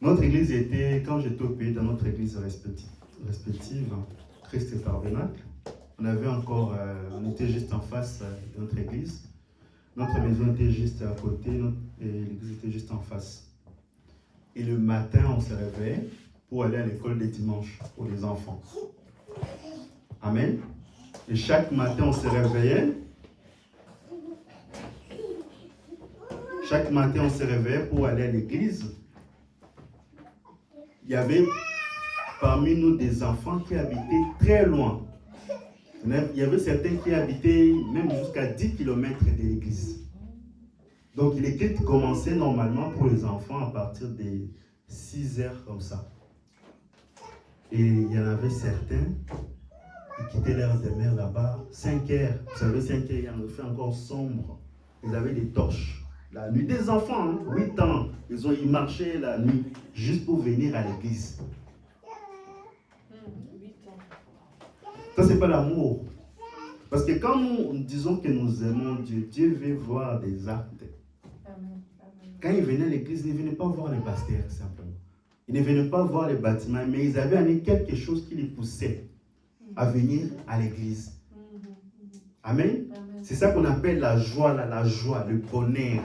Notre église était, quand j'étais au pays, dans notre église respective, Christ et Tabernacle, on avait encore, on était juste en face de notre église. Notre maison était juste à côté et l'église était juste en face. Et le matin, on se réveillait pour aller à l'école des dimanches pour les enfants. Amen. Et chaque matin, on se réveillait. Chaque matin, on se réveillait pour aller à l'église. Il y avait parmi nous des enfants qui habitaient très loin. Il y avait certains qui habitaient même jusqu'à 10 km de l'église. Donc, les cultes commençaient normalement pour les enfants à partir de 6 heures comme ça. Et il y en avait certains qui quittaient leur demeure là-bas, 5 heures. Vous savez, 5 heures, il y en a fait encore sombre. Ils avaient des torches. La nuit, des enfants, hein, 8 ans, ils marchaient la nuit juste pour venir à l'église. 8 ans. Ça, c'est pas l'amour. Parce que quand nous disons que nous aimons Dieu, Dieu veut voir des actes. Amen. Quand ils venaient à l'église, ils ne venaient pas voir les pasteurs simplement. Ils ne venaient pas voir les bâtiments, mais ils avaient amené quelque chose qui les poussait à venir à l'église. Amen. C'est ça qu'on appelle la joie, la joie, le bonheur.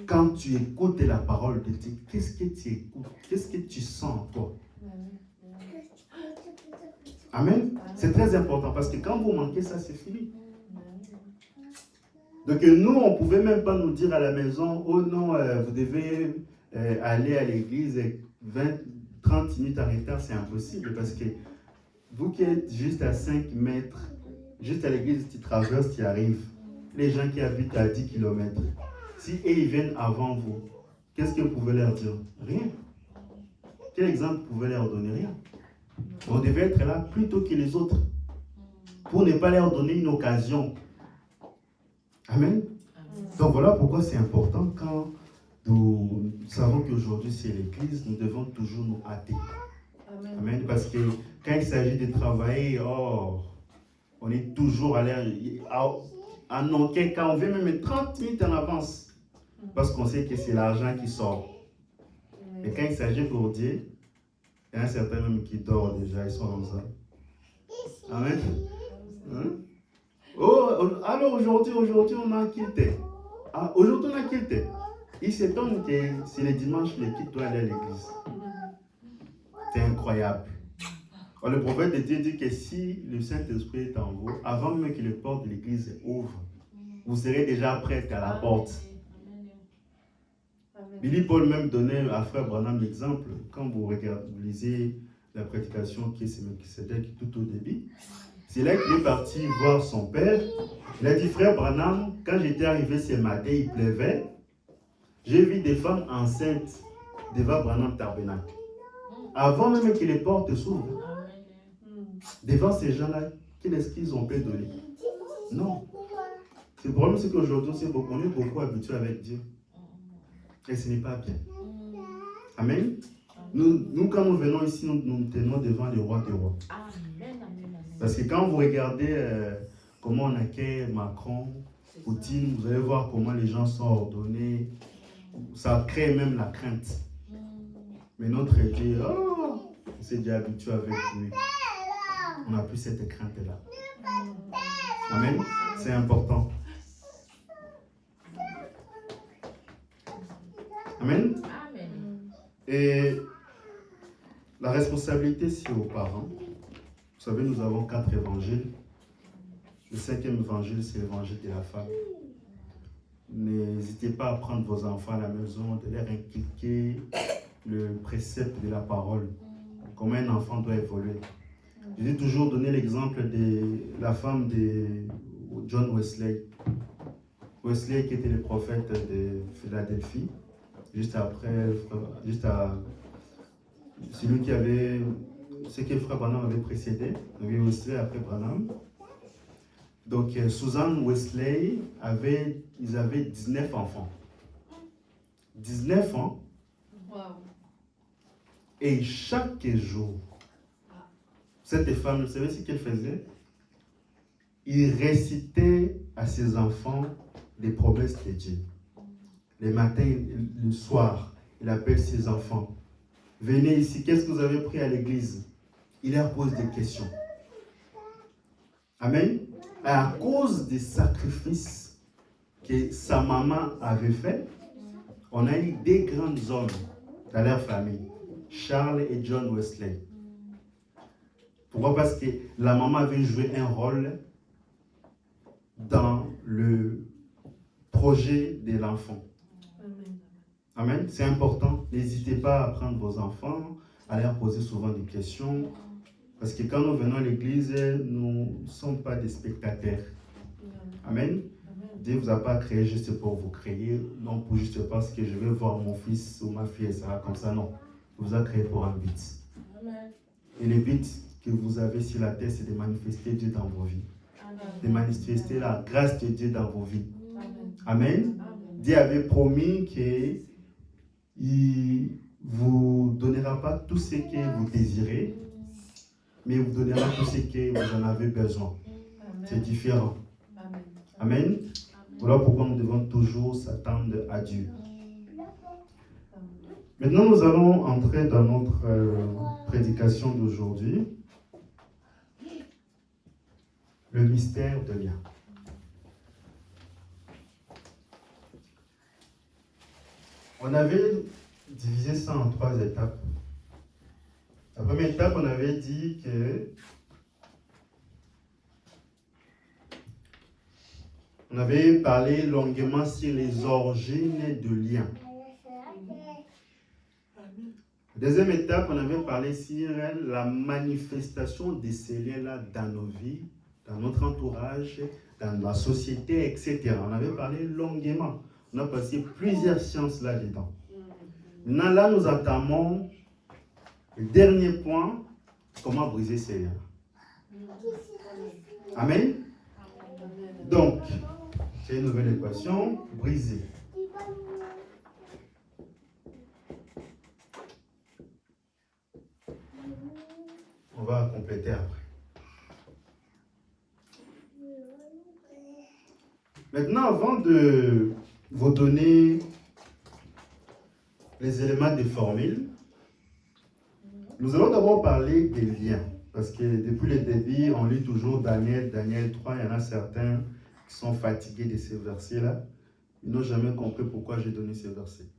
Quand tu écoutes la parole de Dieu, qu'est-ce que tu écoutes? Qu'est-ce que tu sens en toi? Amen. C'est très important parce que quand vous manquez ça, c'est fini. Donc nous, on ne pouvait même pas nous dire à la maison, oh non, vous devez aller à l'église 30 minutes en retard, c'est impossible parce que vous qui êtes juste à 5 mètres, juste à l'église, tu traverses, tu arrives. Les gens qui habitent à 10 km, si eux, ils viennent avant vous, qu'est-ce que vous pouvez leur dire? Rien. Quel exemple vous pouvez leur donner? Rien. On devait être là plus tôt que les autres pour ne pas leur donner une occasion. Amen. Donc voilà pourquoi c'est important quand nous savons qu'aujourd'hui c'est l'église, nous devons toujours nous hâter. Amen. Parce que quand il s'agit de travailler, on est toujours à l'air. En aucun cas, on veut même 30 minutes en avance. Parce qu'on sait que c'est l'argent qui sort. Mais quand il s'agit pour Dieu, il y en a certains même qui dorment déjà, ils sont comme ça. Amen. Hein? Alors aujourd'hui, on a quitté. Aujourd'hui, on a quitté. Il s'étonne que c'est le dimanche, les qui doivent aller à l'église. C'est incroyable. Alors, le prophète de Dieu dit que si le Saint-Esprit est en vous, avant même que les portes de l'église ouvrent, vous serez déjà prêts à la porte. Billy Paul même donnait à Frère Branham l'exemple, quand vous lisez la prédication qui c'était tout au début. C'est là qu'il est parti voir son père. Il a dit, Frère Branham, quand j'étais arrivé ce matin, il pleuvait. J'ai vu des femmes enceintes devant Branham Tabernacle. Avant même que les portes s'ouvrent. Devant ces gens-là, quelle excuse on peut donner? Non. Le problème, c'est qu'aujourd'hui, on est beaucoup habitué avec Dieu. Et ce n'est pas bien. Amen. Nous, quand nous venons ici, nous tenons devant le roi des rois. Parce que quand vous regardez comment on accueille Macron, Poutine, vous allez voir comment les gens sont ordonnés. Ça crée même la crainte. Mais notre Dieu, on s'est déjà habitué avec lui. On n'a plus cette crainte-là. Amen. C'est important. Amen. Et la responsabilité, c'est aux parents. Vous savez, nous avons 4 évangiles. Le 5e évangile, c'est l'évangile de la femme. N'hésitez pas à prendre vos enfants à la maison, de leur inculquer le précepte de la parole. Comment un enfant doit évoluer. J'ai toujours donné l'exemple de la femme de John Wesley. Wesley qui était le prophète de Philadelphie. Juste à celui qui avait, ce que Frère Branham avait précédé, donc Wesley après Branham. Donc Susan Wesley ils avaient 19 enfants. 19 ans. Wow. Et chaque jour, cette femme, vous savez ce qu'elle faisait? Il récitait à ses enfants les promesses de Dieu. Le matin, le soir, il appelle ses enfants. Venez ici, qu'est-ce que vous avez pris à l'église? Il leur pose des questions. Amen. À cause des sacrifices que sa maman avait fait, on a eu des grands hommes dans leur famille. Charles et John Wesley. Pourquoi? Parce que la maman avait joué un rôle dans le projet de l'enfant. Amen. C'est important. N'hésitez pas à prendre vos enfants, à leur poser souvent des questions. Parce que quand nous venons à l'église, nous ne sommes pas des spectateurs. Amen. Dieu ne vous a pas créé juste pour vous créer, non pour juste parce que je vais voir mon fils ou ma fille, et ça va comme ça, non. Il vous a créé pour un but. Et le but que vous avez sur la terre, c'est de manifester Dieu dans vos vies. De manifester la grâce de Dieu dans vos vies. Amen. Dieu avait promis qu'il ne vous donnera pas tout ce que vous désirez, mais il vous donnera tout ce que vous en avez besoin. C'est différent. Amen. Voilà pourquoi nous devons toujours s'attendre à Dieu. Maintenant, nous allons entrer dans notre prédication d'aujourd'hui. Le mystère de lien. On avait divisé ça en 3 étapes. La première étape, on avait dit que on avait parlé longuement sur les origines de liens. La deuxième étape, on avait parlé sur la manifestation de ces liens-là dans nos vies, dans notre entourage, dans la société, etc. On avait parlé longuement. On a passé plusieurs sciences là-dedans. Maintenant, là, nous entamons le dernier point, comment briser ces liens. Amen. Donc, c'est une nouvelle équation, briser. On va compléter après. Maintenant, avant de vous donner les éléments des formules, nous allons d'abord parler des liens. Parce que depuis le début, on lit toujours Daniel 3. Il y en a certains qui sont fatigués de ces versets-là. Ils n'ont jamais compris pourquoi j'ai donné ces versets.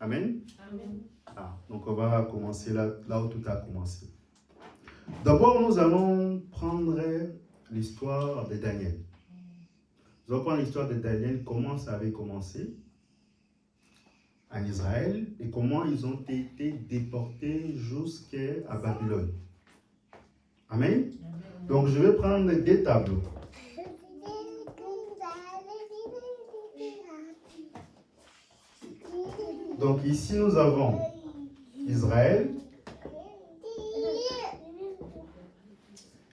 Amen. Amen. Donc on va commencer là où tout a commencé. D'abord, nous allons prendre l'histoire de Daniel. Nous allons prendre l'histoire de Daniel, comment ça avait commencé en Israël et comment ils ont été déportés jusqu'à Babylone. Amen. Donc je vais prendre 2 tableaux. Donc ici nous avons Israël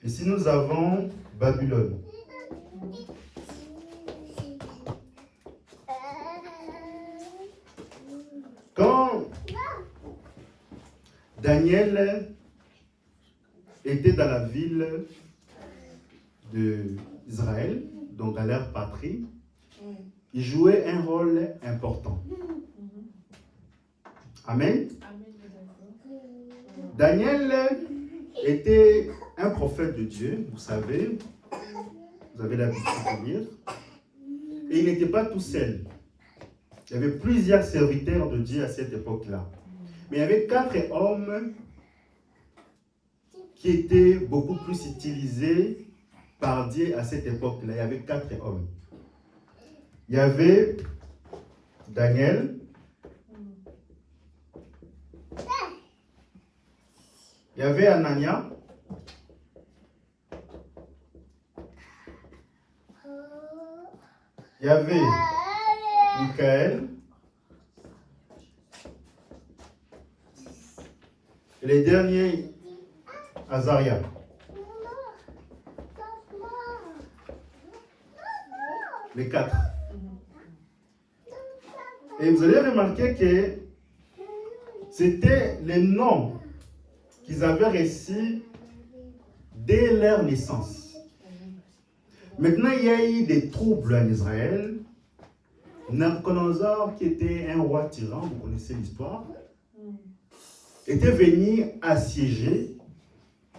Ici, nous avons Babylone. Quand Daniel était dans la ville d'Israël, donc dans leur patrie, il jouait un rôle important. Amen. Daniel était un prophète de Dieu, vous savez, vous avez l'habitude de lire, et il n'était pas tout seul. Il y avait plusieurs serviteurs de Dieu à cette époque-là. Mais il y avait 4 hommes qui étaient beaucoup plus utilisés par Dieu à cette époque-là. Il y avait 4 hommes. Il y avait Daniel, il y avait Anania, il y avait Michaël, et les derniers, Azaria. Les 4. Et vous allez remarquer que c'était les noms qu'ils avaient reçus dès leur naissance. Maintenant, il y a eu des troubles en Israël. Nabuchodonosor, qui était un roi tyran, vous connaissez l'histoire, était venu assiéger,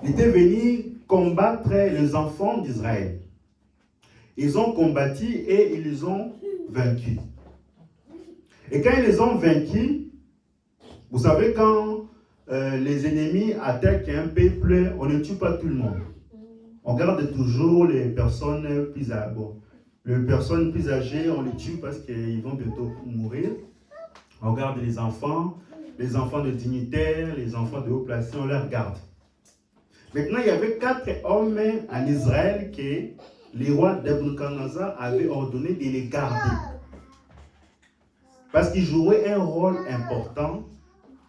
était venu combattre les enfants d'Israël. Ils ont combattu et ils les ont vaincus. Et quand ils les ont vaincus, vous savez, quand les ennemis attaquent un peuple, on ne tue pas tout le monde. On garde toujours les personnes plus âgées, on les tue parce qu'ils vont bientôt mourir. On garde les enfants de dignitaires, les enfants de haut placés, on les garde. Maintenant, il y avait 4 hommes en Israël que les rois Nabuchodonosor avaient ordonné de les garder. Parce qu'ils jouaient un rôle important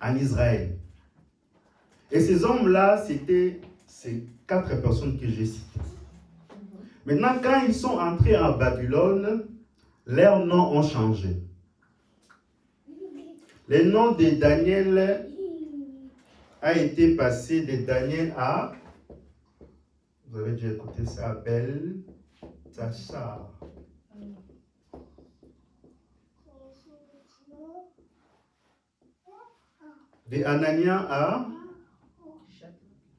en Israël. Et ces hommes-là, c'était ces 4 personnes que j'ai citées. Maintenant, quand ils sont entrés en Babylone, leurs noms ont changé. Le nom de Daniel a été passé de Daniel à, vous avez déjà écouté ça, Belteshazzar. De Anania à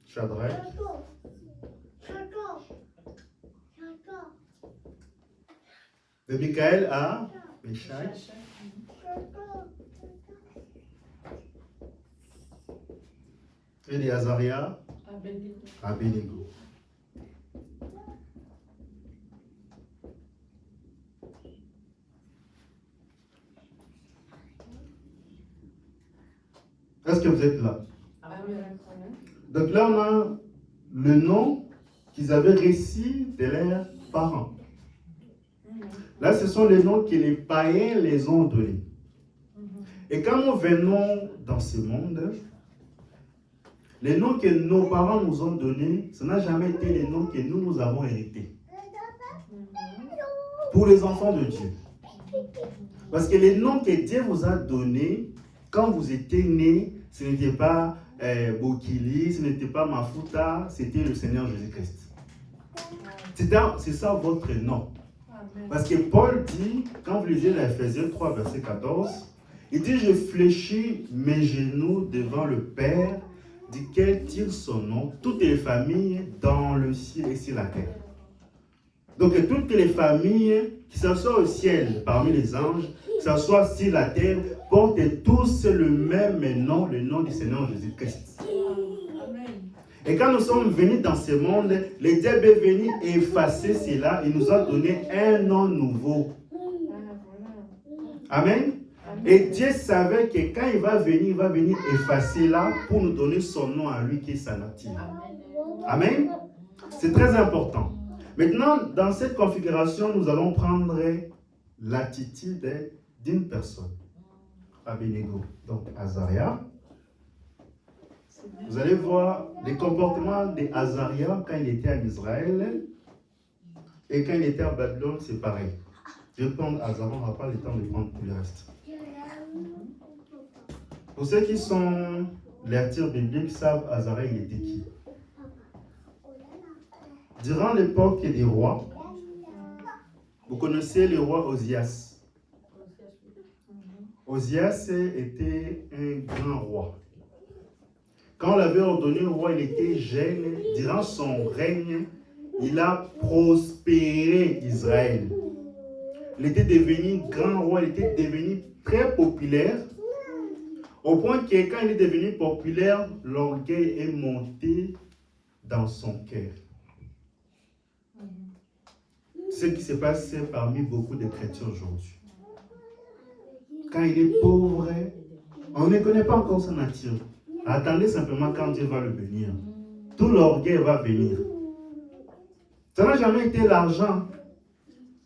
Shadrach. De Michaël à Meshach. Et de Azaria à Abednego. Est-ce que vous êtes là? Donc là, on a le nom qu'ils avaient reçu de leurs parents. Là, ce sont les noms que les païens les ont donnés. Et quand nous venons dans ce monde, les noms que nos parents nous ont donnés, ce n'a jamais été les noms que nous avons hérités. Pour les enfants de Dieu. Parce que les noms que Dieu vous a donnés, quand vous étiez nés, ce n'était pas Bokili, ce n'était pas Mafuta, c'était le Seigneur Jésus-Christ. C'est ça votre nom. Parce que Paul dit, quand vous lisez l'Éphésiens 3, verset 14, il dit, je fléchis mes genoux devant le Père, duquel tire son nom, toutes les familles dans le ciel et sur la terre. Donc toutes les familles, qui s'assoient au ciel parmi les anges, qui s'assoient sur la terre, portent tous le même nom, le nom du Seigneur Jésus-Christ. Et quand nous sommes venus dans ce monde, le diable est venu effacer cela. Il nous a donné un nom nouveau. Amen. Et Dieu savait que quand il va venir effacer là pour nous donner son nom à lui qui est sa nature. Amen. C'est très important. Maintenant, dans cette configuration, nous allons prendre l'attitude d'une personne. Abednego. Donc, Azaria. Vous allez voir les comportements d'Azaria quand il était en Israël et quand il était à Babylone, c'est pareil. Je vais prendre Azaria, on n'aura pas le temps de prendre tout le reste. Pour ceux qui sont lecteurs bibliques, savent Azaria, il était qui? Durant l'époque des rois, vous connaissez le roi Osias. Osias était un grand roi. Quand on l'avait ordonné au roi, il était jeune. Durant son règne, il a prospéré Israël. Il était devenu grand roi, il était devenu très populaire. Au point que quand il est devenu populaire, l'orgueil est monté dans son cœur. Ce qui se passe parmi beaucoup de chrétiens aujourd'hui. Quand il est pauvre, on ne connaît pas encore sa nature. Attendez simplement quand Dieu va le bénir. Tout l'orgueil va venir. Ça n'a jamais été l'argent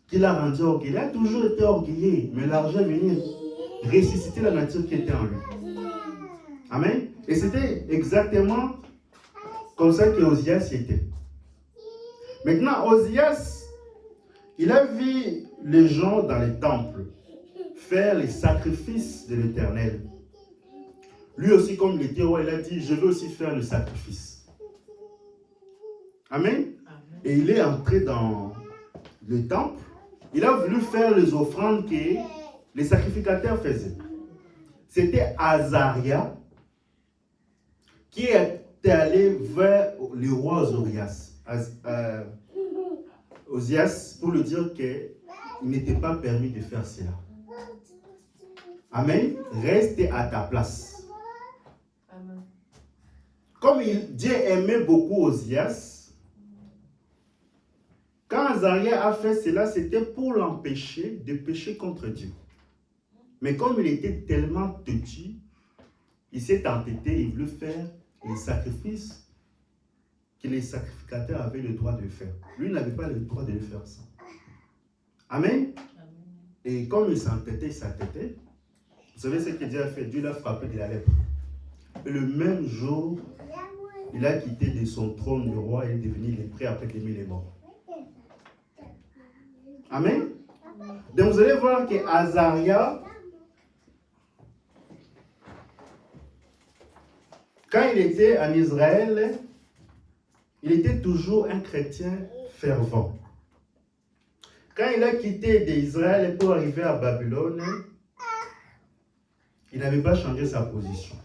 qui l'a rendu orgueilleux. Il a toujours été orgueilleux, mais l'argent est venu ressusciter la nature qui était en lui. Amen. Et c'était exactement comme ça que Osias était. Maintenant, Osias, il a vu les gens dans les temples faire les sacrifices de l'Éternel. Lui aussi, comme il était roi, il a dit, je veux aussi faire le sacrifice. Amen. Et il est entré dans le temple. Il a voulu faire les offrandes que les sacrificateurs faisaient. C'était Azaria qui est allé vers le roi Osias pour lui dire qu'il n'était pas permis de faire cela. Amen. Reste à ta place. Amen. Comme Dieu aimait beaucoup Osias, quand Azaria a fait cela, c'était pour l'empêcher de pécher contre Dieu. Mais comme il était tellement têtu, il s'est entêté, il voulait faire les sacrifices que les sacrificateurs avaient le droit de faire. Lui n'avait pas le droit de le faire ça. Amen. Et comme il s'entêtait, vous savez ce que Dieu a fait? Dieu l'a frappé de la lèpre. Et le même jour, il a quitté de son trône de roi et est devenu lépreux après qu'il est mort. Amen. Donc vous allez voir que Azaria, quand il était en Israël, il était toujours un chrétien fervent. Quand il a quitté d'Israël pour arriver à Babylone, il n'avait pas changé sa position.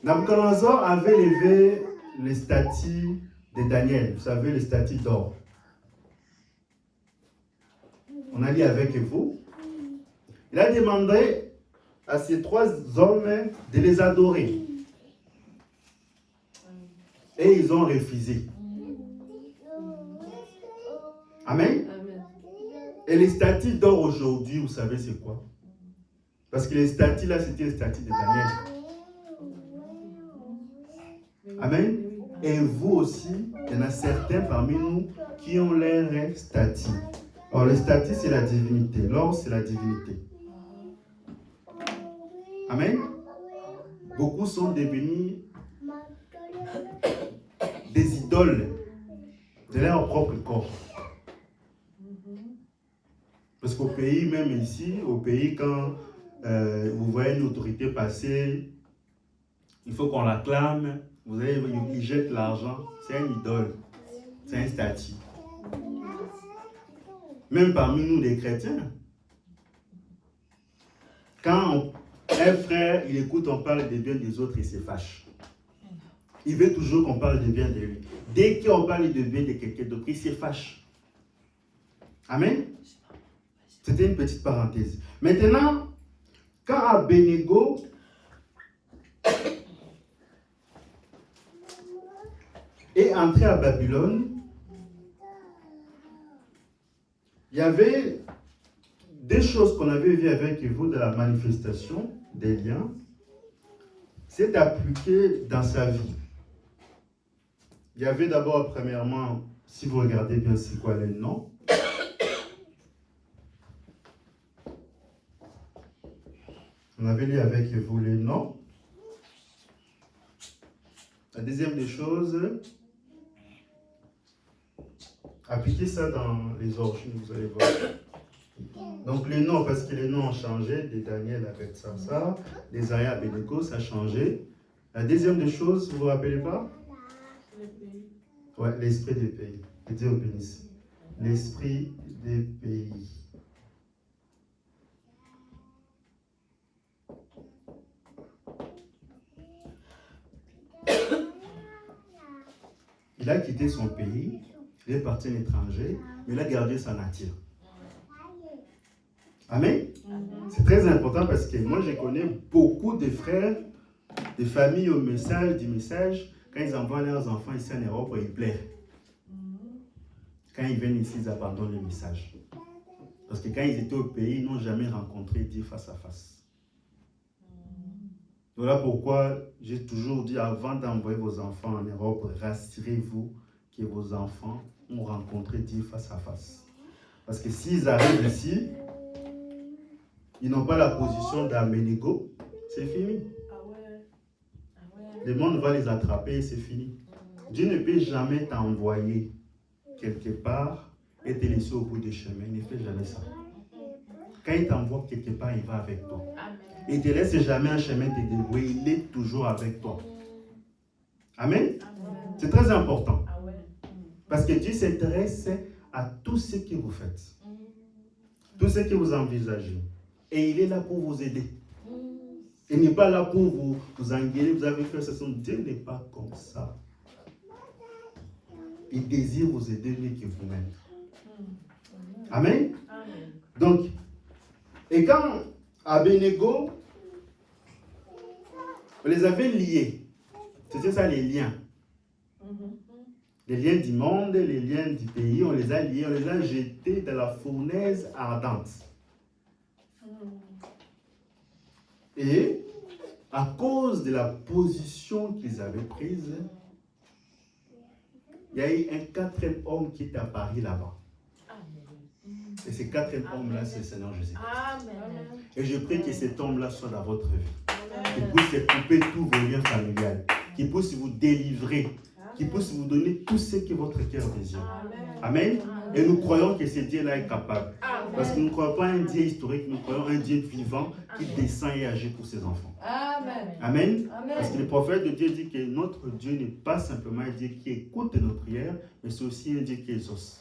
Nabuchodonosor avait levé les statues de Daniel, vous savez, les statues d'or. On a lu avec vous. Il a demandé à ces trois hommes de les adorer. Et ils ont refusé. Amen. Amen. Et les statues d'or aujourd'hui, vous savez c'est quoi? Parce que les statues là, c'était les statues de Daniel. Amen. Et vous aussi, il y en a certains parmi nous qui ont leurs statues. Alors les statues, c'est la divinité. L'or, c'est la divinité. Amen. Beaucoup sont devenus des idoles de leur propre corps. Parce qu'au pays, même ici, au pays, quand vous voyez une autorité passer, il faut qu'on l'acclame. Vous savez, il jette l'argent. C'est un idole. C'est un statut. Même parmi nous, les chrétiens. Quand un frère, il écoute, on parle des biens des autres, il se fâche. Il veut toujours qu'on parle des biens de lui. Dès qu'on parle des biens de quelqu'un d'autre, il se fâche. Amen. C'était une petite parenthèse. Maintenant, quand Abednego est entré à Babylone, il y avait des choses qu'on avait vues avec vous de la manifestation des liens. C'est appliqué dans sa vie. Il y avait d'abord, premièrement, si vous regardez bien, c'est quoi les noms? On avait lu avec vous les noms. deuxième des choses, appliquez ça dans les origines, vous allez voir. Donc les noms, parce que les noms ont changé, des Daniel avec ça, des Aya Abednego, ça a changé. La deuxième des choses, vous vous rappelez pas? Les pays. Ouais, l'esprit des pays. Que Dieu vous bénisse. L'esprit des pays. Il a quitté son pays, il est parti à l'étranger, mais il a gardé sa nature. Amen. C'est très important parce que moi je connais beaucoup de frères, de familles au message, du message, quand ils envoient leurs enfants ici en Europe, ils pleurent. Quand ils viennent ici, ils abandonnent le message. Parce que quand ils étaient au pays, ils n'ont jamais rencontré Dieu face à face. Voilà pourquoi j'ai toujours dit, avant d'envoyer vos enfants en Europe, rassurez-vous que vos enfants ont rencontré Dieu face à face. Parce que s'ils arrivent ici, ils n'ont pas la position d'Abednego, c'est fini. Le monde va les attraper et c'est fini. Dieu ne peut jamais t'envoyer quelque part et te laisser au bout du chemin. Il ne fait jamais ça. Quand il t'envoie quelque part, il va avec toi. Il ne te laisse jamais un chemin te débrouiller. Il est toujours avec toi. Amen. C'est très important. Parce que Dieu s'intéresse à tout ce que vous faites. Tout ce que vous envisagez. Et il est là pour vous aider. Il n'est pas là pour vous engueuler. Vous avez fait ça. Dieu n'est pas comme ça. Il désire vous aider mieux que vous-même. Amen. Donc, et quand Abednego, on les avait liés. C'était ça les liens. Les liens du monde, les liens du pays, on les a liés, on les a jetés dans la fournaise ardente. Et à cause de la position qu'ils avaient prise, il y a eu un quatrième homme qui est apparu là-bas. Et ce quatrième homme-là, c'est le Seigneur Jésus-Christ. Et je prie que cet homme-là soit dans votre vie. Qu'il puisse couper tous vos liens familiales. Qu'il puisse vous délivrer. Qu'il puisse vous donner tout ce que votre cœur désire. Amen. Et nous croyons que ce Dieu-là est capable. Parce que nous ne croyons pas un Dieu historique, nous croyons un Dieu vivant qui descend et agit pour ses enfants. Amen. Parce que le prophète de Dieu dit que notre Dieu n'est pas simplement un Dieu qui écoute notre prière, mais c'est aussi un Dieu qui exauce.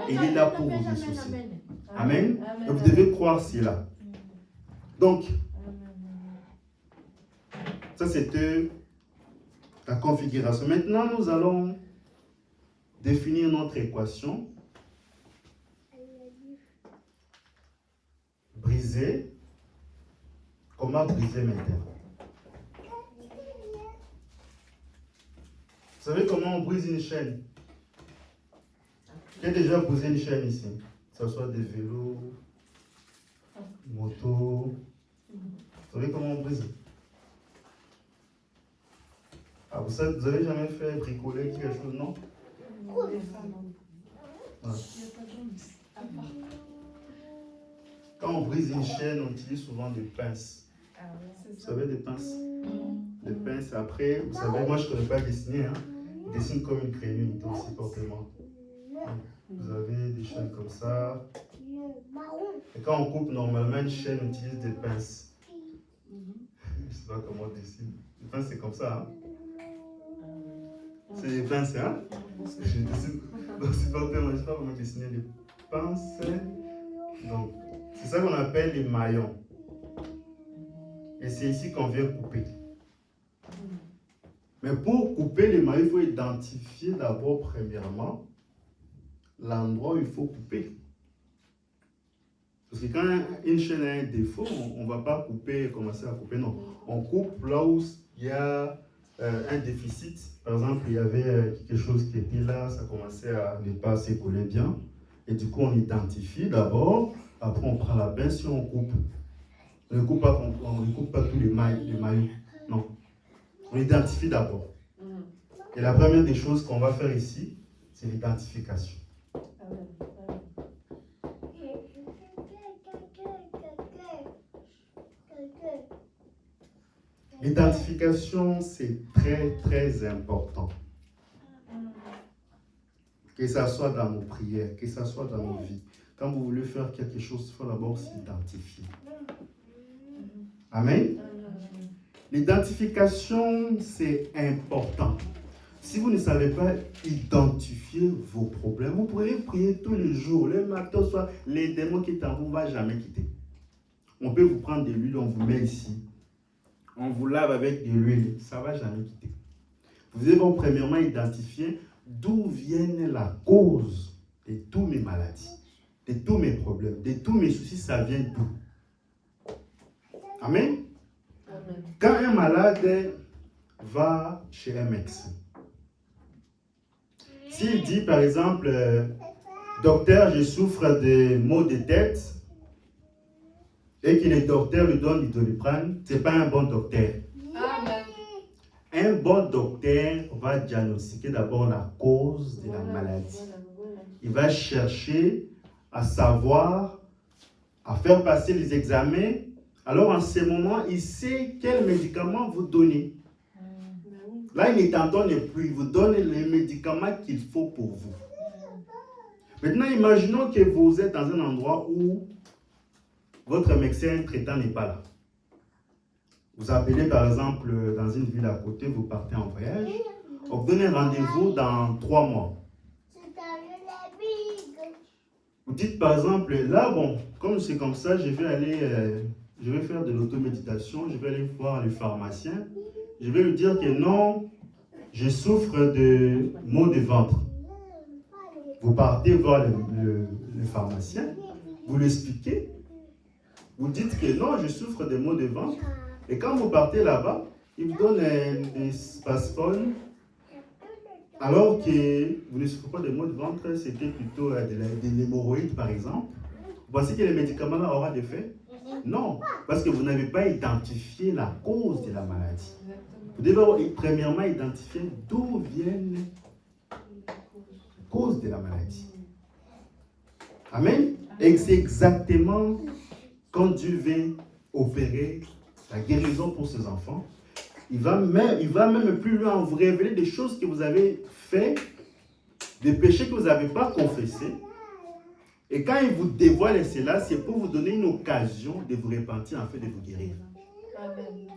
Et il est là pour vous exaucer. Amen. Et vous devez croire cela. Donc, ça c'était la configuration. Maintenant, nous allons définir notre équation. Briser. Comment briser maintenant? Vous savez comment on brise une chaîne? Qui a déjà brisé une chaîne ici? Que ce soit des vélos, motos. Vous savez comment on brise? Ah, vous avez jamais fait bricoler quelque chose, non? Ouais. Quand on brise une chaîne, on utilise souvent des pinces. Vous savez, des pinces? Des pinces, après, vous savez, moi je ne connais pas dessiner, hein? Il dessine comme une grenouille, aussi fortement. Vous avez des chaînes comme ça. Et quand on coupe normalement une chaîne, on utilise des pinces. Je ne sais pas comment on dessine. Les pinces, c'est comme ça, hein? C'est des pinces, hein? Je dessine. Donc, c'est fortement, je ne sais pas comment dessiner les pinces. Donc, c'est ça qu'on appelle les maillons. Et c'est ici qu'on vient couper. Mais pour couper les maillons, il faut identifier d'abord, premièrement, l'endroit où il faut couper. Parce que quand une chaîne a un défaut, on ne va pas couper et commencer à couper. Non, on coupe là où il y a un déficit. Par exemple, il y avait quelque chose qui était là, ça commençait à ne pas s'écouler bien. Et du coup, on identifie d'abord, après on prend la pince et on coupe. On ne coupe pas tous les maillots. Non. On identifie d'abord. Et la première des choses qu'on va faire ici, c'est l'identification. L'identification, c'est très, très important. Que ça soit dans nos prières, que ça soit dans nos vies. Quand vous voulez faire quelque chose, il faut d'abord s'identifier. Amen. L'identification, c'est important. Si vous ne savez pas identifier vos problèmes, vous pourrez prier tous les jours, le matin, soit les démons qui t'en vont, ne vont jamais quitter. On peut vous prendre de l'huile, on vous met ici. On vous lave avec de l'huile, ça ne va jamais quitter. Vous devez donc premièrement identifier d'où vient la cause de toutes mes maladies, de tous mes problèmes, de tous mes soucis, ça vient d'où? Amen. Amen. Quand un malade va chez un médecin, s'il dit par exemple, docteur, je souffre de maux de tête, et que le docteur lui donne l'Idoliprane, ce n'est pas un bon docteur. Amen. Un bon docteur va diagnostiquer d'abord la cause de la maladie. Il va chercher à savoir, à faire passer les examens. Alors en ce moment, il sait quel médicament vous donner. Là, il ne t'entend plus. Il vous donne les médicaments qu'il faut pour vous. Maintenant, imaginons que vous êtes dans un endroit où votre médecin traitant n'est pas là. Vous appelez par exemple dans une ville à côté, vous partez en voyage. On vous donne un rendez-vous dans 3 mois. Vous dites par exemple, là, bon, comme c'est comme ça, je vais faire de l'automéditation, je vais aller voir le pharmacien. Je vais lui dire que non, je souffre de maux de ventre. Vous partez voir le pharmacien, vous lui expliquez. Vous dites que non, je souffre de maux de ventre. Et quand vous partez là-bas, il vous donne des Spasfon. Alors que vous ne souffrez pas de maux de ventre, c'était plutôt des hémorroïdes par exemple. Vous pensez que les médicaments là auront des faits? Non, parce que vous n'avez pas identifié la cause de la maladie. Vous devez premièrement identifier d'où vient la cause de la maladie. Amen. Et c'est exactement quand Dieu veut opérer la guérison pour ses enfants, il va même plus loin vous révéler des choses que vous avez faites, des péchés que vous n'avez pas confessés. Et quand il vous dévoile cela, c'est pour vous donner une occasion de vous repentir afin de vous guérir.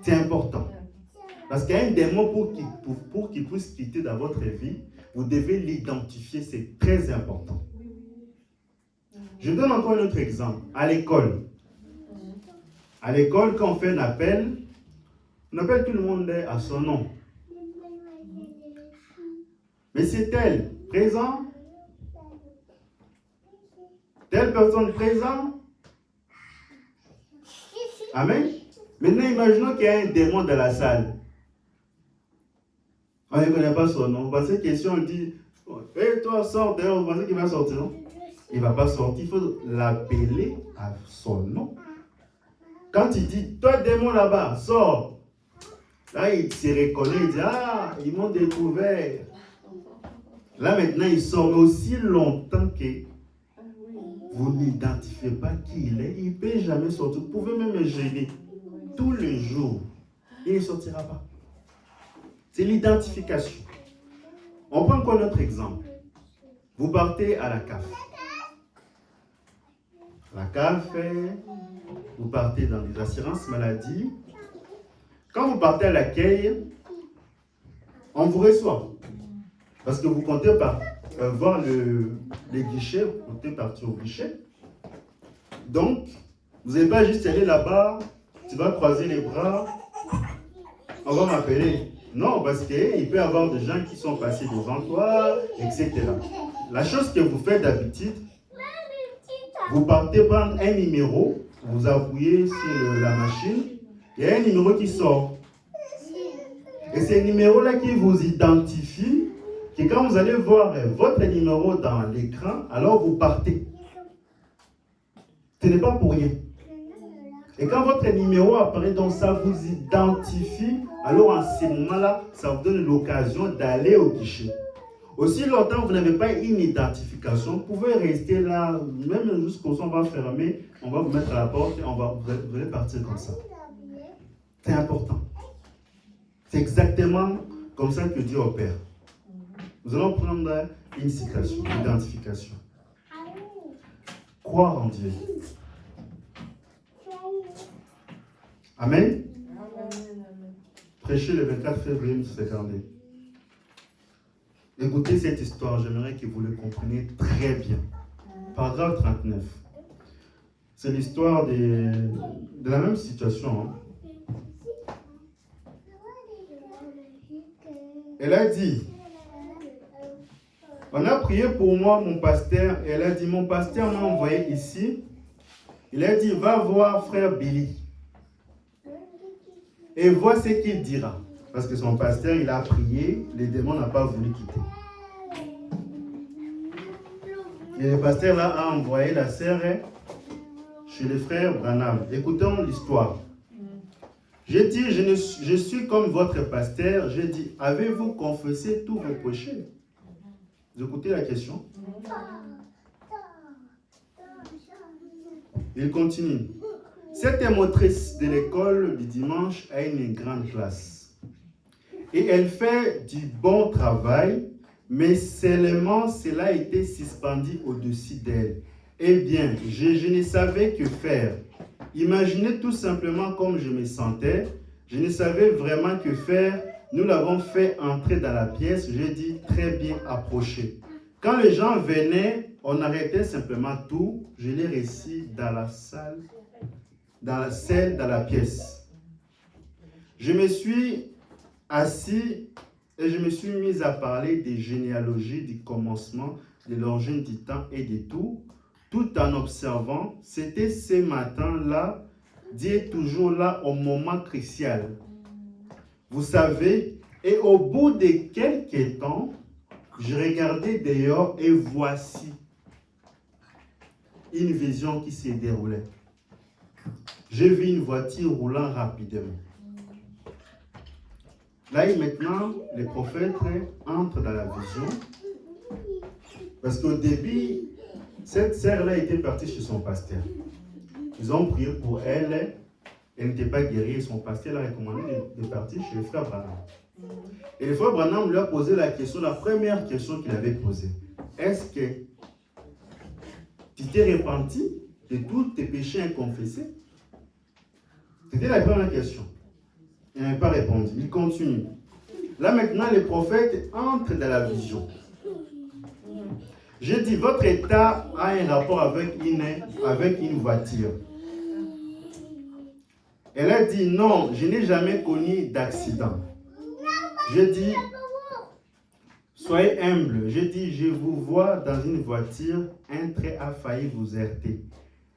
C'est important. Parce qu'il y a un démon pour qu'il puisse quitter dans votre vie, vous devez l'identifier, c'est très important. Je donne encore un autre exemple. À l'école. À l'école, quand on fait un appel, on appelle tout le monde à son nom. Mais c'est tel, présent. Telle personne présente. Amen. Maintenant, imaginons qu'il y a un démon dans la salle. On ne connaît pas son nom. Parce que question, on dit, hey, toi, sors dehors, vous pensez qu'il va sortir, non? Il ne va pas sortir, il faut l'appeler à son nom. Quand il dit, toi démon là-bas, sors. Là, il se reconnaît, il dit, ah, ils m'ont découvert. Là, maintenant, il sort. Mais aussi longtemps que vous n'identifiez pas qui il est, il ne peut jamais sortir. Vous pouvez même le gêner tous les jours. Il ne sortira pas. C'est l'identification. On prend encore notre exemple. Vous partez à la CAF. La CAF, vous partez dans les assurances maladie. Quand vous partez à l'accueil, on vous reçoit. Parce que vous comptez voir les guichets, vous comptez partir au guichet. Donc, vous n'allez pas juste aller là-bas, tu vas croiser les bras, on va m'appeler. Non, parce qu'il peut y avoir des gens qui sont passés devant toi, etc. La chose que vous faites d'habitude, vous partez prendre un numéro, vous appuyez sur la machine, il y a un numéro qui sort. Et c'est le numéro-là qui vous identifie, que quand vous allez voir votre numéro dans l'écran, alors vous partez. Ce n'est pas pour rien. Et quand votre numéro apparaît, donc ça vous identifie, alors en ce moment-là, ça vous donne l'occasion d'aller au guichet. Aussi longtemps que vous n'avez pas une identification, vous pouvez rester là, même jusqu'au son va fermer, on va vous mettre à la porte et vous allez partir comme ça. C'est important. C'est exactement comme ça que Dieu opère. Nous allons prendre une citation, une identification. Croire en Dieu. Amen. Prêcher le 24 février 1952. Écoutez cette histoire, j'aimerais que vous le compreniez très bien. Paragraphe 39. C'est l'histoire de la même situation. Hein. Elle a dit, on a prié pour moi, mon pasteur, et elle a dit, mon pasteur m'a envoyé ici. Il a dit, va voir frère Billy. Et vois ce qu'il dira. Parce que son pasteur, il a prié, les démons n'ont pas voulu quitter. Et le pasteur là a envoyé la sœur chez les frères Branham. Écoutons l'histoire. J'ai dit, je suis comme votre pasteur. J'ai dit, avez-vous confessé tous vos péchés? Vous écoutez la question? Il continue. Cette motrice de l'école du dimanche a une grande classe. Et elle fait du bon travail, mais seulement cela a été suspendu au-dessus d'elle. Eh bien, je ne savais que faire. Imaginez tout simplement comme je me sentais. Je ne savais vraiment que faire. Nous l'avons fait entrer dans la pièce. J'ai dit, très bien, approchez. Quand les gens venaient, on arrêtait simplement tout. Je l'ai réussi dans la salle, dans la pièce. Je me suis assis et je me suis mis à parler des généalogies, du commencement, de l'origine du temps et de tout en observant. C'était ce matin-là, Dieu est toujours là au moment crucial. Vous savez, et au bout de quelques temps, je regardais dehors et voici une vision qui s'est déroulée. J'ai vu une voiture roulant rapidement. Là, maintenant, le prophète entre dans la vision. Parce qu'au début, cette sœur-là était partie chez son pasteur. Ils ont prié pour elle. Elle n'était pas guérie. Son pasteur l'a recommandé de partir chez le frère Branham. Et le frère Branham lui a posé la question, la première question qu'il avait posée. Est-ce que tu t'es repenti de tous tes péchés inconfessés? C'était la première question. Il n'avait pas répondu. Il continue. Là maintenant, le prophète entre dans la vision. J'ai dit, votre état a un rapport avec une voiture. Elle a dit, non, je n'ai jamais connu d'accident. J'ai dit, soyez humble. J'ai dit, je vous vois dans une voiture, un trait a failli vous heurter.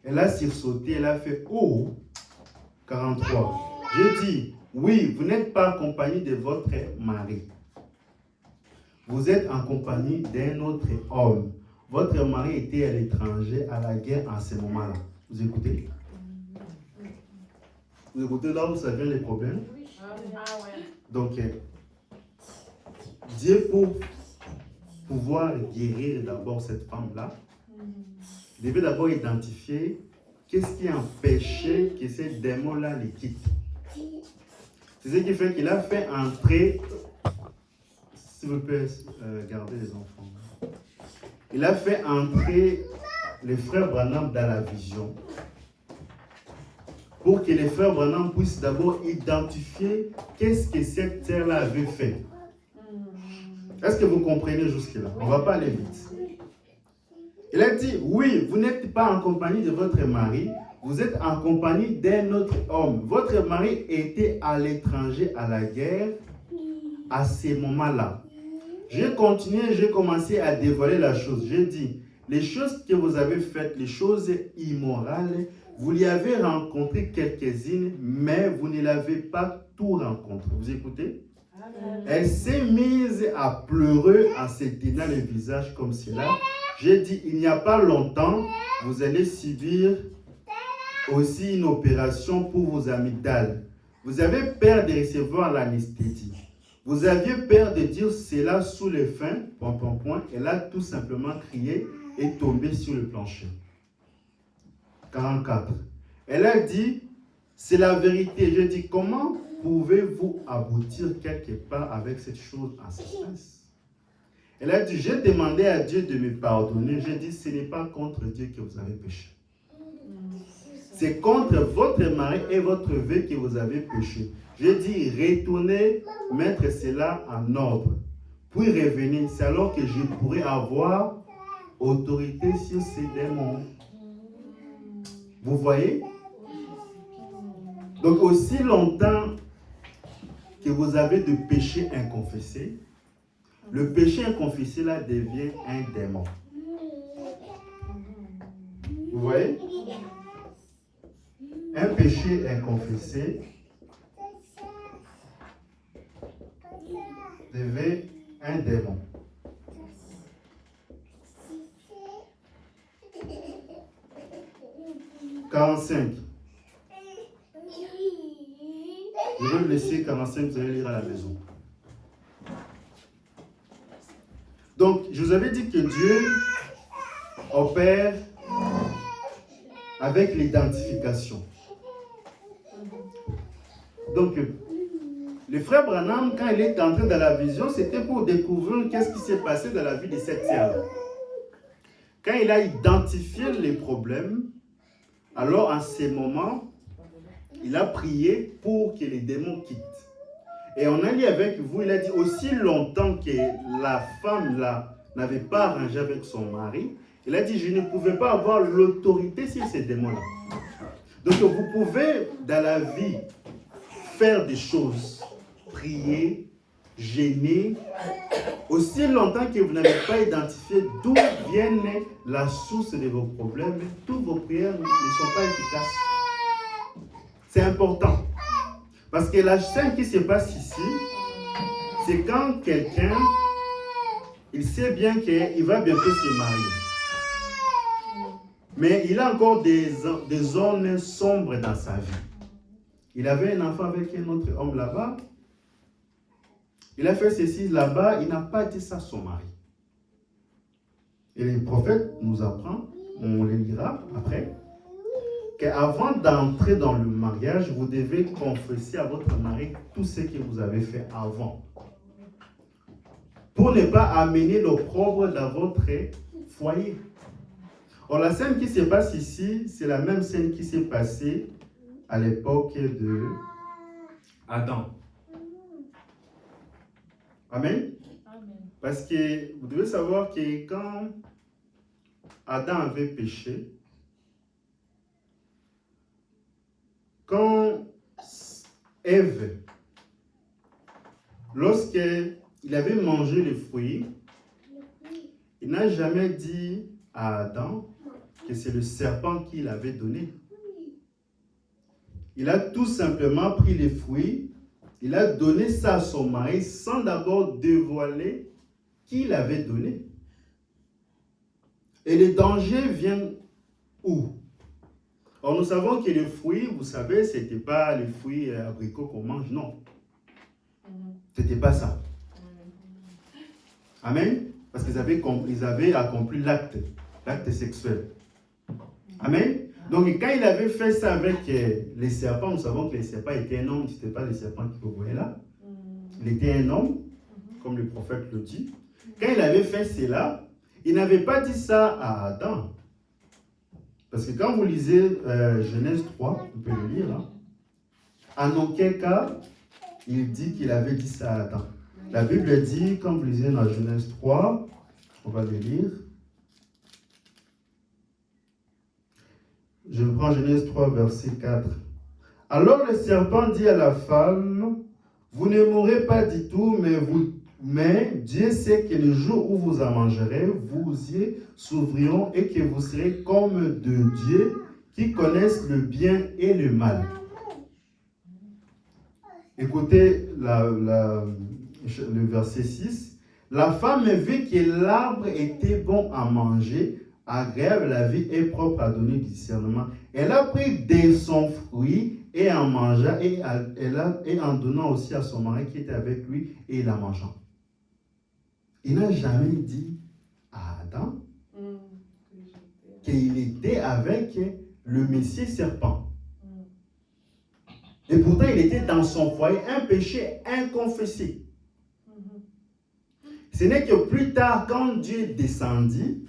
Elle a sursauté, elle a fait, oh, 43. J'ai dit, oui, vous n'êtes pas en compagnie de votre mari. Vous êtes en compagnie d'un autre homme. Votre mari était à l'étranger, à la guerre en ce moment-là. Vous écoutez? Vous écoutez là où ça vient les problèmes? Donc, Dieu, pour pouvoir guérir d'abord cette femme-là, devait d'abord identifier qu'est-ce qui empêchait que ces démons-là les quittent. C'est ce qui fait qu'il a fait entrer, s'il vous plaît, gardez les enfants. Il a fait entrer les frères Branham dans la vision pour que les frères Branham puissent d'abord identifier qu'est-ce que cette terre-là avait fait. Est-ce que vous comprenez jusque-là? On ne va pas aller vite. Il a dit, oui, vous n'êtes pas en compagnie de votre mari, vous êtes en compagnie d'un autre homme. Votre mari était à l'étranger à la guerre à ces moments-là. J'ai continué, j'ai commencé à dévoiler la chose. J'ai dit, les choses que vous avez faites, les choses immorales, vous y avez rencontré quelques-unes, mais vous ne l'avez pas tout rencontré. Vous écoutez? Amen. Elle s'est mise à pleurer en se tenant le visage comme cela. J'ai dit, il n'y a pas longtemps, vous allez subir aussi une opération pour vos amygdales. Vous avez peur de recevoir l'anesthésie. Vous aviez peur de dire cela sous le fin, Elle a tout simplement crié et tombé sur le plancher. 44. Elle a dit, c'est la vérité. Je dis, comment pouvez-vous aboutir quelque part avec cette chose en suspense? Elle a dit, j'ai demandé à Dieu de me pardonner. J'ai dit, ce n'est pas contre Dieu que vous avez péché. C'est contre votre mari et votre vie que vous avez péché. J'ai dit, retournez, mettre cela en ordre. Puis revenir. C'est alors que je pourrai avoir autorité sur ces démons. Vous voyez? Donc, aussi longtemps que vous avez de péché inconfessé, le péché inconfessé là devient un démon. Vous voyez? Un péché inconfessé devient un démon. « 45. Je vais vous laisser 45, vous allez lire à la maison. Donc, je vous avais dit que Dieu opère avec l'identification. Donc, le frère Branham, quand il est entré dans la vision, c'était pour découvrir qu'est-ce qui s'est passé dans la vie de cette sœur. Quand il a identifié les problèmes, alors en ces moments, il a prié pour que les démons quittent. Et on a lu avec vous, il a dit aussi longtemps que la femme là n'avait pas arrangé avec son mari, il a dit je ne pouvais pas avoir l'autorité sur ces démons-là. Donc vous pouvez dans la vie faire des choses, prier, gêner, aussi longtemps que vous n'avez pas identifié d'où vient la source de vos problèmes, toutes vos prières ne sont pas efficaces. C'est important. Parce que la scène qui se passe ici, c'est quand quelqu'un, il sait bien qu'il va bientôt se marier. Mais il a encore des zones sombres dans sa vie. Il avait un enfant avec un autre homme là-bas. Il a fait ceci là-bas, il n'a pas dit ça à son mari. Et le prophète nous apprend, on le lira après, qu'avant d'entrer dans le mariage, vous devez confesser à votre mari tout ce que vous avez fait avant. Pour ne pas amener l'opprobre dans votre foyer. Or, la scène qui se passe ici, c'est la même scène qui s'est passée à l'époque de Adam. Amen. Amen. Parce que vous devez savoir que quand Adam avait péché, quand Ève, lorsqu'il avait mangé les fruits, il n'a jamais dit à Adam que c'est le serpent qui l'avait donné. Il a tout simplement pris les fruits, il a donné ça à son mari sans d'abord dévoiler qui l'avait donné. Et le danger vient où? Or, nous savons que les fruits, vous savez, ce n'était pas les fruits abricots qu'on mange, non. Ce n'était pas ça. Amen. Parce qu'ils avaient accompli l'acte sexuel. Amen. Donc, quand il avait fait ça avec les serpents, nous savons que les serpents étaient un homme, ce n'était pas les serpents que vous voyez là. Il était un homme, comme le prophète le dit. Quand il avait fait cela, il n'avait pas dit ça à Adam. Parce que quand vous lisez Genèse 3, vous pouvez le lire, hein, en aucun cas, il dit qu'il avait dit ça à Adam. La Bible dit, quand vous lisez dans Genèse 3, on va le lire. Je prends Genèse 3, verset 4. Alors le serpent dit à la femme, vous ne mourrez pas du tout, mais Dieu sait que le jour où vous en mangerez, vous y s'ouvriront et que vous serez comme de Dieu qui connaissent le bien et le mal. Écoutez le verset 6. La femme vit que l'arbre était bon à manger, agréable à la vie et propre à donner du discernement. Elle a pris de son fruit et en mangea et en donnant aussi à son mari qui était avec lui et il en mangeant. Il n'a jamais dit à Adam qu'il était avec le Messie serpent. Et pourtant, il était dans son foyer, un péché inconfessé. Ce n'est que plus tard, quand Dieu descendit,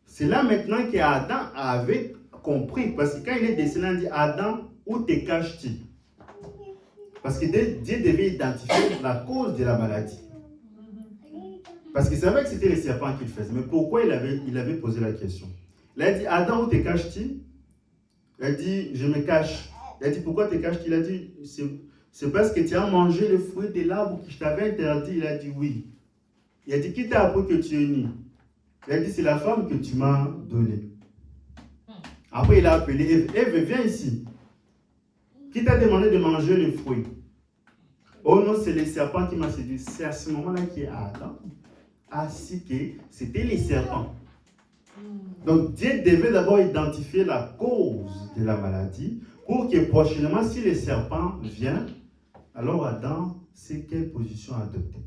c'est là maintenant qu'Adam avait compris. Parce que quand il est descendu, il dit, Adam, où te caches-tu? Parce que Dieu devait identifier la cause de la maladie. Parce qu'il savait que c'était le serpent qu'il faisait. Mais pourquoi il avait posé la question? Il a dit, Adam, où te caches-tu? Il a dit, je me cache. Il a dit, pourquoi te caches-tu? Il a dit, c'est parce que tu as mangé le fruit de l'arbre que je t'avais interdit. Il a dit, oui. Il a dit, qui t'a appris que tu es nu? Il a dit, c'est la femme que tu m'as donnée. Après, il a appelé Ève. Ève, viens ici. Qui t'a demandé de manger le fruit? Oh non, c'est le serpent qui m'a séduit. C'est à ce moment-là qu'Adam a su que c'était les serpents. Donc, Dieu devait d'abord identifier la cause de la maladie pour que prochainement, si le serpent vient, alors Adam sait quelle position adopter.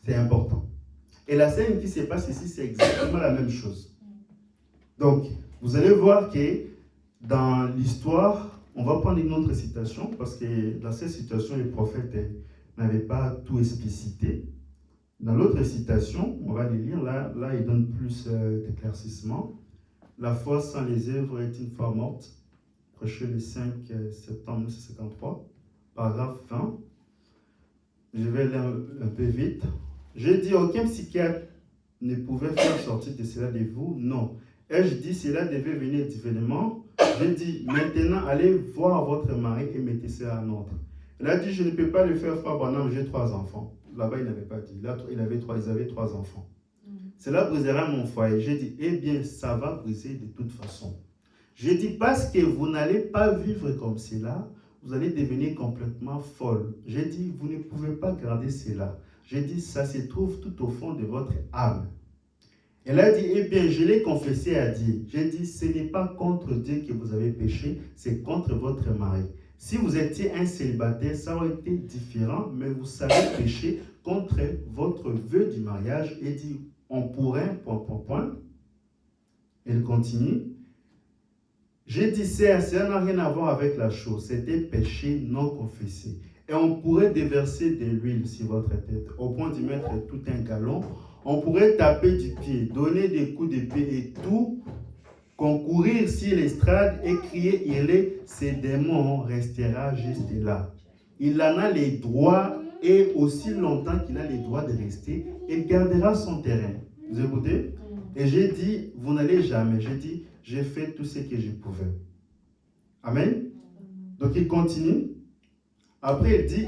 C'est important. Et la scène qui se passe ici, c'est exactement la même chose. Donc, vous allez voir que dans l'histoire, on va prendre une autre citation parce que dans cette citation, les prophètes n'avaient pas tout explicité. Dans l'autre citation, on va les lire, là il donne plus d'éclaircissement. La foi sans les œuvres est une foi morte. Prêché le 5 septembre 1953, paragraphe 20. Je vais lire un peu vite. J'ai dit, aucun psychiatre ne pouvait faire sortir de cela de vous. Non. Ai-je dit, cela devait venir divinement. J'ai dit, maintenant, allez voir votre mari et mettez cela en ordre. Il a dit, je ne peux pas le faire, frère Branham, j'ai 3 enfants. Là-bas, il n'avait pas dit. Là, ils avaient 3 enfants. Cela brisera mon foyer. J'ai dit, eh bien, ça va briser de toute façon. J'ai dit, parce que vous n'allez pas vivre comme cela, vous allez devenir complètement folle. J'ai dit, vous ne pouvez pas garder cela. J'ai dit, ça se trouve tout au fond de votre âme. Elle a dit, eh bien, je l'ai confessé à Dieu. J'ai dit, ce n'est pas contre Dieu que vous avez péché, c'est contre votre mari. Si vous étiez un célibataire, ça aurait été différent, mais vous savez pécher contre votre vœu du mariage et dit, on pourrait, point. Elle continue. J'ai dit, ça n'a rien à voir avec la chose, c'était péché non confessé. Et on pourrait déverser de l'huile sur votre tête, au point d'y mettre tout un gallon. On pourrait taper du pied, donner des coups de pied et tout, concourir sur l'estrade et crier, ce démon restera juste là. Il en a les droits et aussi longtemps qu'il a les droits de rester, il gardera son terrain. Vous écoutez? Et j'ai dit, vous n'allez jamais. J'ai dit, j'ai fait tout ce que je pouvais. Amen. Donc il continue. Après il dit,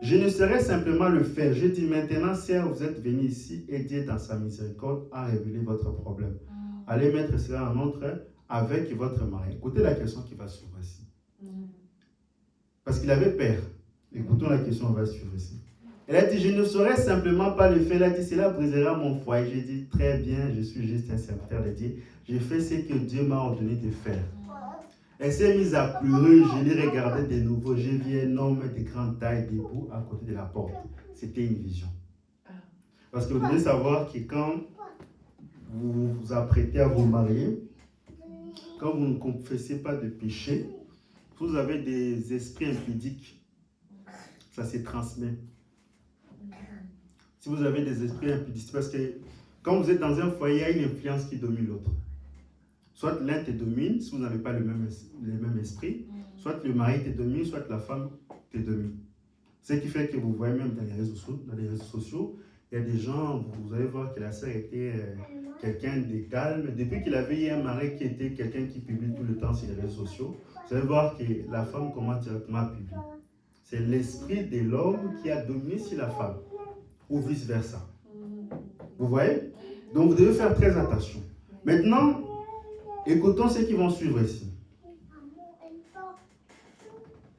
je ne saurais simplement le faire. J'ai dit, maintenant, sœur, vous êtes venu ici et Dieu dans sa miséricorde a révélé votre problème. Allez mettre cela en ordre avec votre mari. Écoutez la question qui va suivre ici. Parce qu'il avait peur. Écoutons la question qui va suivre ici. Elle a dit, je ne saurais simplement pas le faire. Elle a dit, cela brisera mon foyer. J'ai dit, très bien, je suis juste un serviteur de Dieu. J'ai fait ce que Dieu m'a ordonné de faire. Elle s'est mise à pleurer, je l'ai regardé de nouveau. J'ai vu un homme de grande taille debout à côté de la porte. C'était une vision. Parce que vous devez savoir que quand vous vous apprêtez à vous marier, quand vous ne confessez pas de péché, vous avez des esprits impudiques. Ça se transmet. Si vous avez des esprits impudiques, parce que quand vous êtes dans un foyer, il y a une influence qui domine l'autre. Soit l'un te domine, si vous n'avez pas le même esprit, soit le mari te domine, soit la femme te domine. Ce qui fait que vous voyez même dans les réseaux sociaux, il y a des gens, vous allez voir que la sœur était quelqu'un de calme. Depuis qu'il avait eu un mari qui était quelqu'un qui publie tout le temps sur les réseaux sociaux, vous allez voir que la femme commence directement à publier. C'est l'esprit de l'homme qui a dominé sur la femme, ou vice-versa. Vous voyez? Donc vous devez faire très attention. Maintenant, écoutons ceux qui vont suivre ici.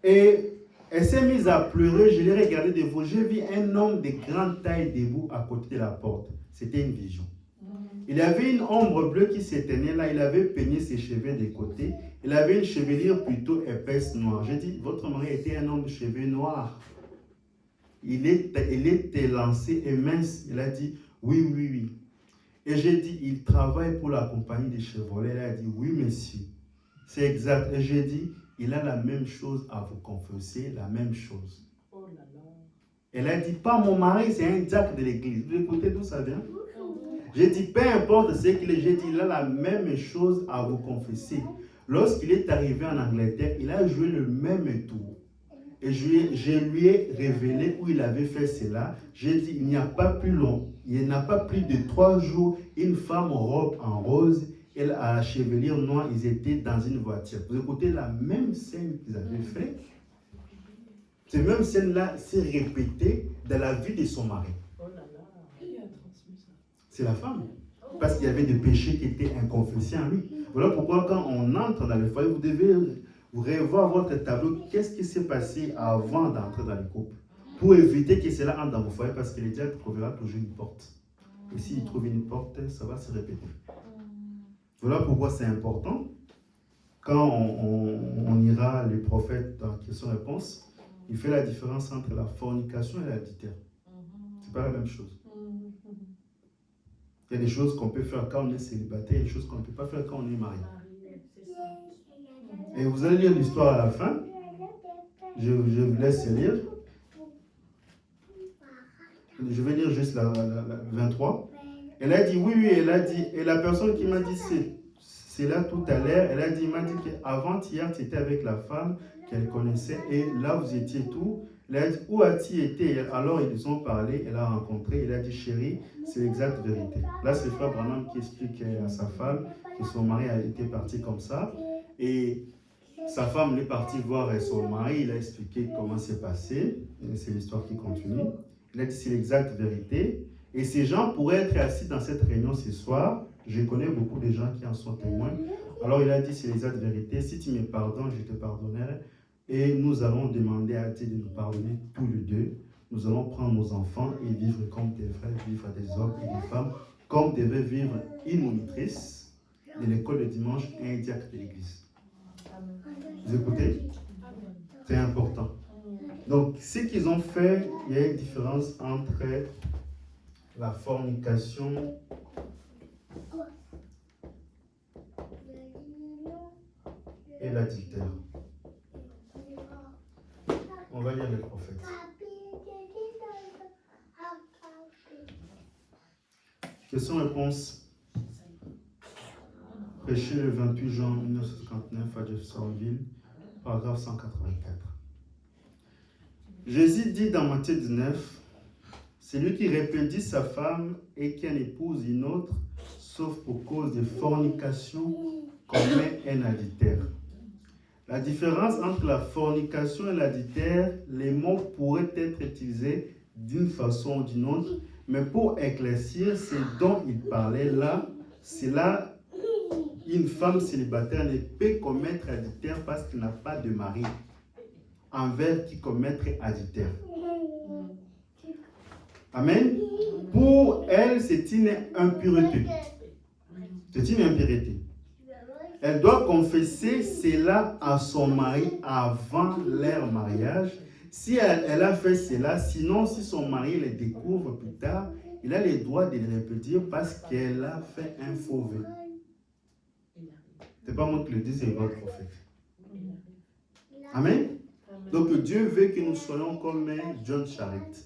Et elle s'est mise à pleurer, je l'ai regardé de vous. J'ai vu un homme de grande taille debout à côté de la porte. C'était une vision. Il avait une ombre bleue qui s'éteignait là, il avait peigné ses cheveux des côtés. Il avait une chevelure plutôt épaisse noire. J'ai dit, votre mari était un homme de cheveux noirs. Il était lancé et mince. Il a dit, oui. Et j'ai dit, il travaille pour la compagnie des Chevrolet. Elle a dit, oui, monsieur. C'est exact. Et j'ai dit, il a la même chose à vous confesser, la même chose. Oh là là. Elle a dit, pas mon mari, c'est un diacre de l'église. Vous écoutez d'où ça vient? J'ai dit, peu importe ce qu'il est, j'ai dit, il a la même chose à vous confesser. Lorsqu'il est arrivé en Angleterre, il a joué le même tour. Et je lui ai révélé où il avait fait cela. J'ai dit, il n'y a pas plus long, il n'y a pas plus de 3 jours, une femme en robe en rose, elle a la chevelure noire, ils étaient dans une voiture. Vous écoutez la même scène qu'ils avaient fait. Cette même scène-là s'est répétée dans la vie de son mari. Oh là là. Qui a transmis ça? C'est la femme. Parce qu'il y avait des péchés qui étaient inconfessés en lui. Voilà pourquoi quand on entre dans le foyer, vous devez revoir votre tableau. Qu'est-ce qui s'est passé avant d'entrer dans le couple? Pour éviter que cela entre dans vos foyers, parce que le diable trouvera toujours une porte. Et s'il trouve une porte, ça va se répéter. Voilà pourquoi c'est important. Quand on ira les prophètes dans question-réponse, il fait la différence entre la fornication et l'adultère. Ce n'est pas la même chose. Il y a des choses qu'on peut faire quand on est célibataire, il y a des choses qu'on ne peut pas faire quand on est marié. Et vous allez lire l'histoire à la fin. Je vous laisse lire. Je vais lire juste la 23. Elle a dit, oui, elle a dit, et la personne qui m'a dit c'est là tout à l'heure, elle a dit, il m'a dit qu'avant-hier, tu étais avec la femme qu'elle connaissait, et là, vous étiez tout. Elle a dit, où as-tu été? Alors, ils ont parlé, elle a rencontré, elle a dit, chérie, c'est l'exacte vérité. Là, c'est frère Branham qui explique à sa femme que son mari a été parti comme ça, et sa femme est partie voir son mari, il a expliqué comment c'est passé, et c'est l'histoire qui continue. Il a dit, c'est l'exacte vérité. Et ces gens pourraient être assis dans cette réunion ce soir. Je connais beaucoup de gens qui en sont témoins. Alors il a dit, c'est l'exacte vérité. Si tu me pardonnes, je te pardonnerai. Et nous allons demander à Dieu de nous pardonner tous les deux. Nous allons prendre nos enfants et vivre comme devraient vivre des hommes et des femmes, comme devait vivre une monitrice de l'école de dimanche et un diacre de l'église. Vous écoutez? C'est important. Donc, ce qu'ils ont fait, il y a une différence entre la fornication et l'adultère. On va lire les prophètes. Question-réponse. Prêché le 28 juin 1959 à Jeffersonville, paragraphe 184. Jésus dit dans Matthieu 19, celui qui répudie sa femme et qui en épouse une autre, sauf pour cause de fornication, commet un adultère. La différence entre la fornication et l'adultère, les mots pourraient être utilisés d'une façon ou d'une autre, mais pour éclaircir ce dont il parlait là, c'est là une femme célibataire ne peut commettre adultère parce qu'elle n'a pas de mari envers qui commettre adultère. Amen. Pour elle, c'est une impureté. C'est une impureté. Elle doit confesser cela à son mari avant leur mariage. Si elle a fait cela, sinon si son mari le découvre plus tard, il a le droit de le répéter parce qu'elle a fait un faux vœu. Ce n'est pas moi qui le dis, c'est votre prophète. Amen. Donc Dieu veut que nous soyons comme John Charit.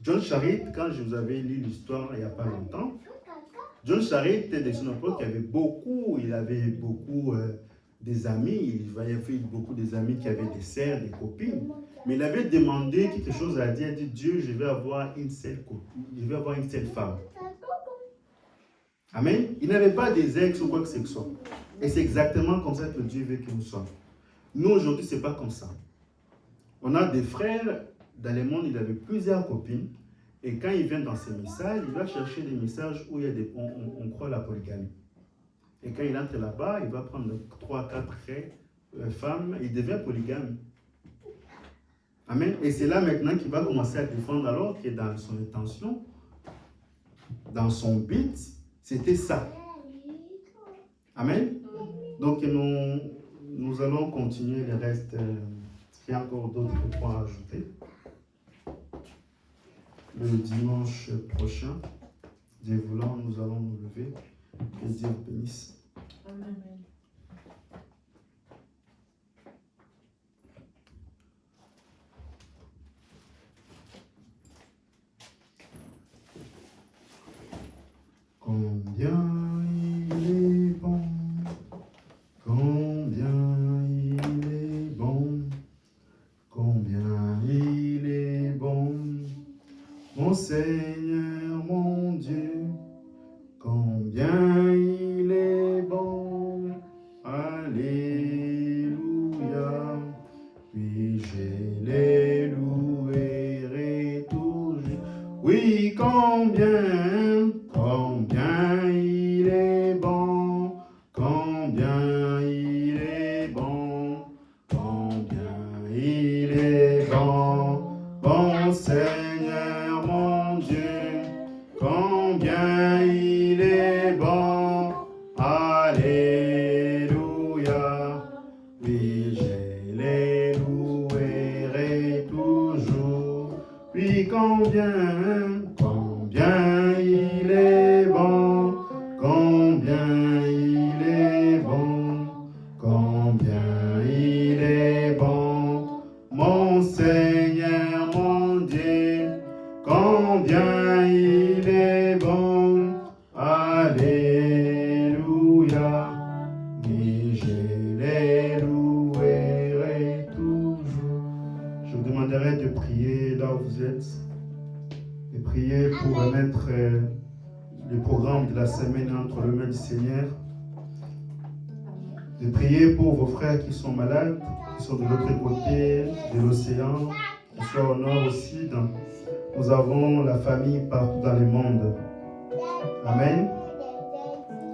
John Charit, quand je vous avais lu l'histoire il n'y a pas longtemps, John Charit était de son époque, il avait beaucoup des amis, il avait beaucoup des amis qui avaient des sœurs, des copines, mais il avait demandé quelque chose à Dieu, il a dit, Dieu, je vais avoir une seule copine, je vais avoir une seule femme. Amen. Il n'avait pas des ex ou quoi que ce soit. Et c'est exactement comme ça que Dieu veut que nous soyons. Nous, aujourd'hui, ce n'est pas comme ça. On a des frères, dans le monde, il avait plusieurs copines. Et quand il vient dans ces messages, il va chercher des messages où il y a on croit à la polygamie. Et quand il entre là-bas, il va prendre 3, 4 femmes, il devient polygame. Amen. Et c'est là maintenant qu'il va commencer à défendre, alors que dans son intention, dans son but, c'était ça. Amen. Donc nous allons continuer le reste. Il y a encore d'autres points à ajouter. Le dimanche prochain, Dieu voulant, nous allons nous lever. Que Dieu vous bénisse. Amen. Mon Seigneur, mon Dieu, combien il est bon. Alléluia. Puis je les louerai toujours. Oui, combien il est bon, combien il est bon, combien il est bon, bon Seigneur mon Dieu, combien il est bon, alléluia, oui je les louerai toujours, oui combien il est bon, combien il est bon, combien il est bon, mon Seigneur, mon Dieu, combien il est bon, alléluia, et je les louerai toujours. Je vous demanderai de prier là où vous êtes, de prier pour remettre le programme de la semaine entre les mains du Seigneur, de prier pour vos frères qui sont malades, qui sont de l'autre côté de l'océan, qui sont au nord, au sud. Nous avons la famille partout dans le monde. Amen.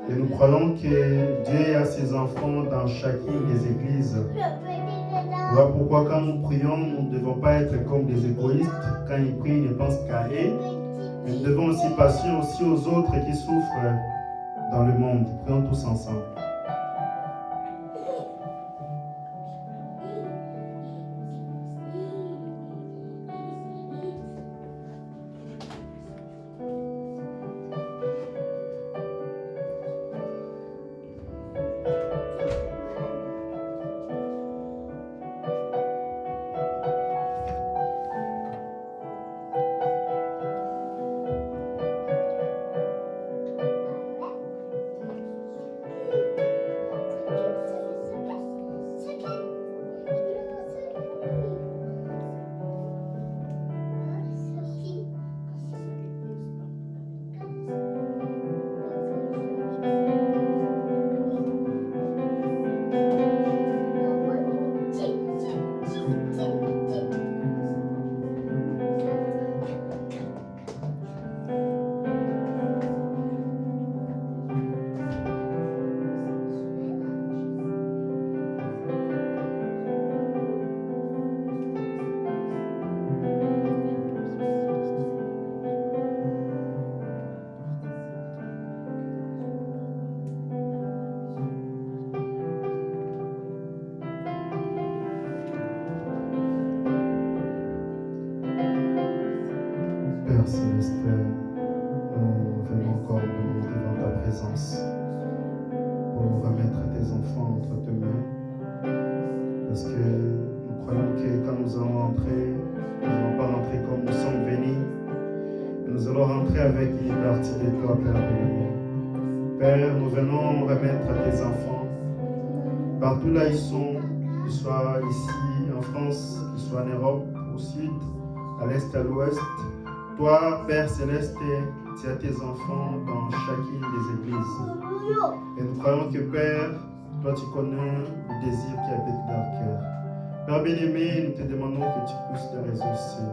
Et nous croyons que Dieu a ses enfants dans chacune des églises. Voilà pourquoi quand nous prions, nous ne devons pas être comme des égoïstes. Quand ils prient, ils ne pensent qu'à eux. Mais nous devons aussi passer aussi aux autres qui souffrent dans le monde. Prions tous ensemble. Père Céleste, nous venons encore devant ta présence pour remettre tes enfants entre tes mains. Parce que nous croyons que quand nous allons rentrer, nous n'allons pas rentrer comme nous sommes venus. Nous allons rentrer avec une partie de toi, Père bien-aimé. Père, nous venons remettre tes enfants partout là ils sont, qu'ils soient ici en France, qu'ils soient en Europe, au sud, à l'est, à l'ouest. Toi, Père Céleste, tu as tes enfants dans chacune des églises. Et nous croyons que Père, toi tu connais le désir qui habite dans leur cœur. Père bien-aimé, nous te demandons que tu puisses les ressourcer.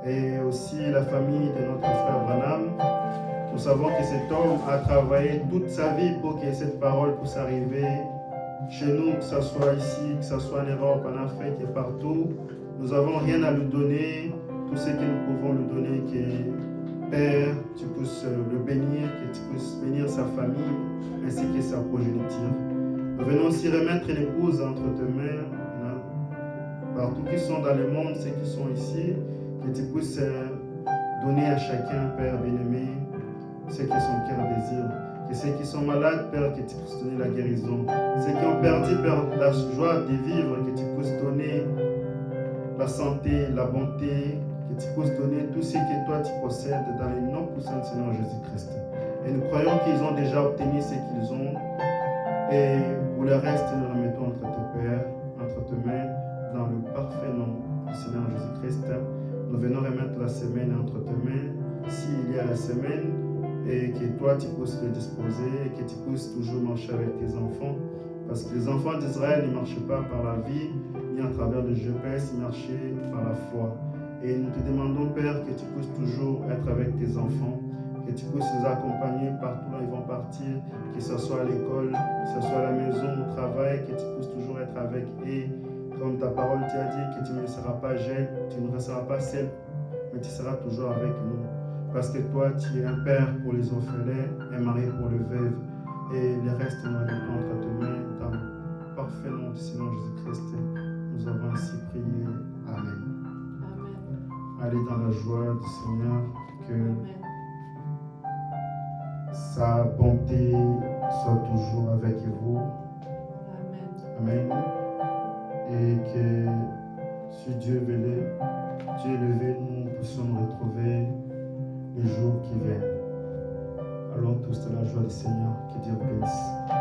Et aussi la famille de notre frère Branham. Nous savons que cet homme a travaillé toute sa vie pour que cette parole puisse arriver chez nous, que ce soit ici, que ce soit en Europe, en Afrique et partout. Nous n'avons rien à lui donner. Tout ce que nous pouvons lui donner, que Père, tu puisses le bénir, que tu puisses bénir sa famille ainsi que sa progéniture. Nous venons aussi remettre l'épouse entre tes mains, partout qui sont dans le monde, ceux qui sont ici, que tu puisses donner à chacun, Père bien-aimé, ce que son cœur désire. Que ceux qui sont malades, Père, que tu puisses donner la guérison. Ceux qui ont perdu, Père, la joie de vivre, que tu puisses donner la santé, la bonté, que tu puisses donner tout ce que toi tu possèdes dans le nom puissant du Seigneur Jésus-Christ. Et nous croyons qu'ils ont déjà obtenu ce qu'ils ont. Et pour le reste, nous remettons entre tes pères, entre tes mains, dans le parfait nom du Seigneur Jésus-Christ. Nous venons remettre la la semaine est entre tes mains. S'il y a la semaine et que toi tu puisses te disposer et que tu puisses toujours marcher avec tes enfants. Parce que les enfants d'Israël ne marchaient pas par la vie, ni à travers le GPS, ils marchaient par la foi. Et nous te demandons, Père, que tu puisses toujours être avec tes enfants, que tu puisses les accompagner partout où ils vont partir, que ce soit à l'école, que ce soit à la maison, au travail, que tu puisses toujours être avec eux. Comme ta parole t'a dit, que tu ne seras pas seul, tu ne resteras pas seul, mais tu seras toujours avec nous. Parce que toi, tu es un père pour les orphelins, un mari pour le veuve. Et le reste, nous avons entre tes mains, dans le parfait nom du Seigneur Jésus-Christ. Nous avons ainsi prié. Amen. Amen. Allez dans la joie du Seigneur, que Amen. sa bonté soit toujours avec vous. Amen. Amen. Et que si Dieu veut lever, nous puissions nous retrouver les jours qui viennent. Allons tous de la joie du Seigneur. Que Dieu bénisse.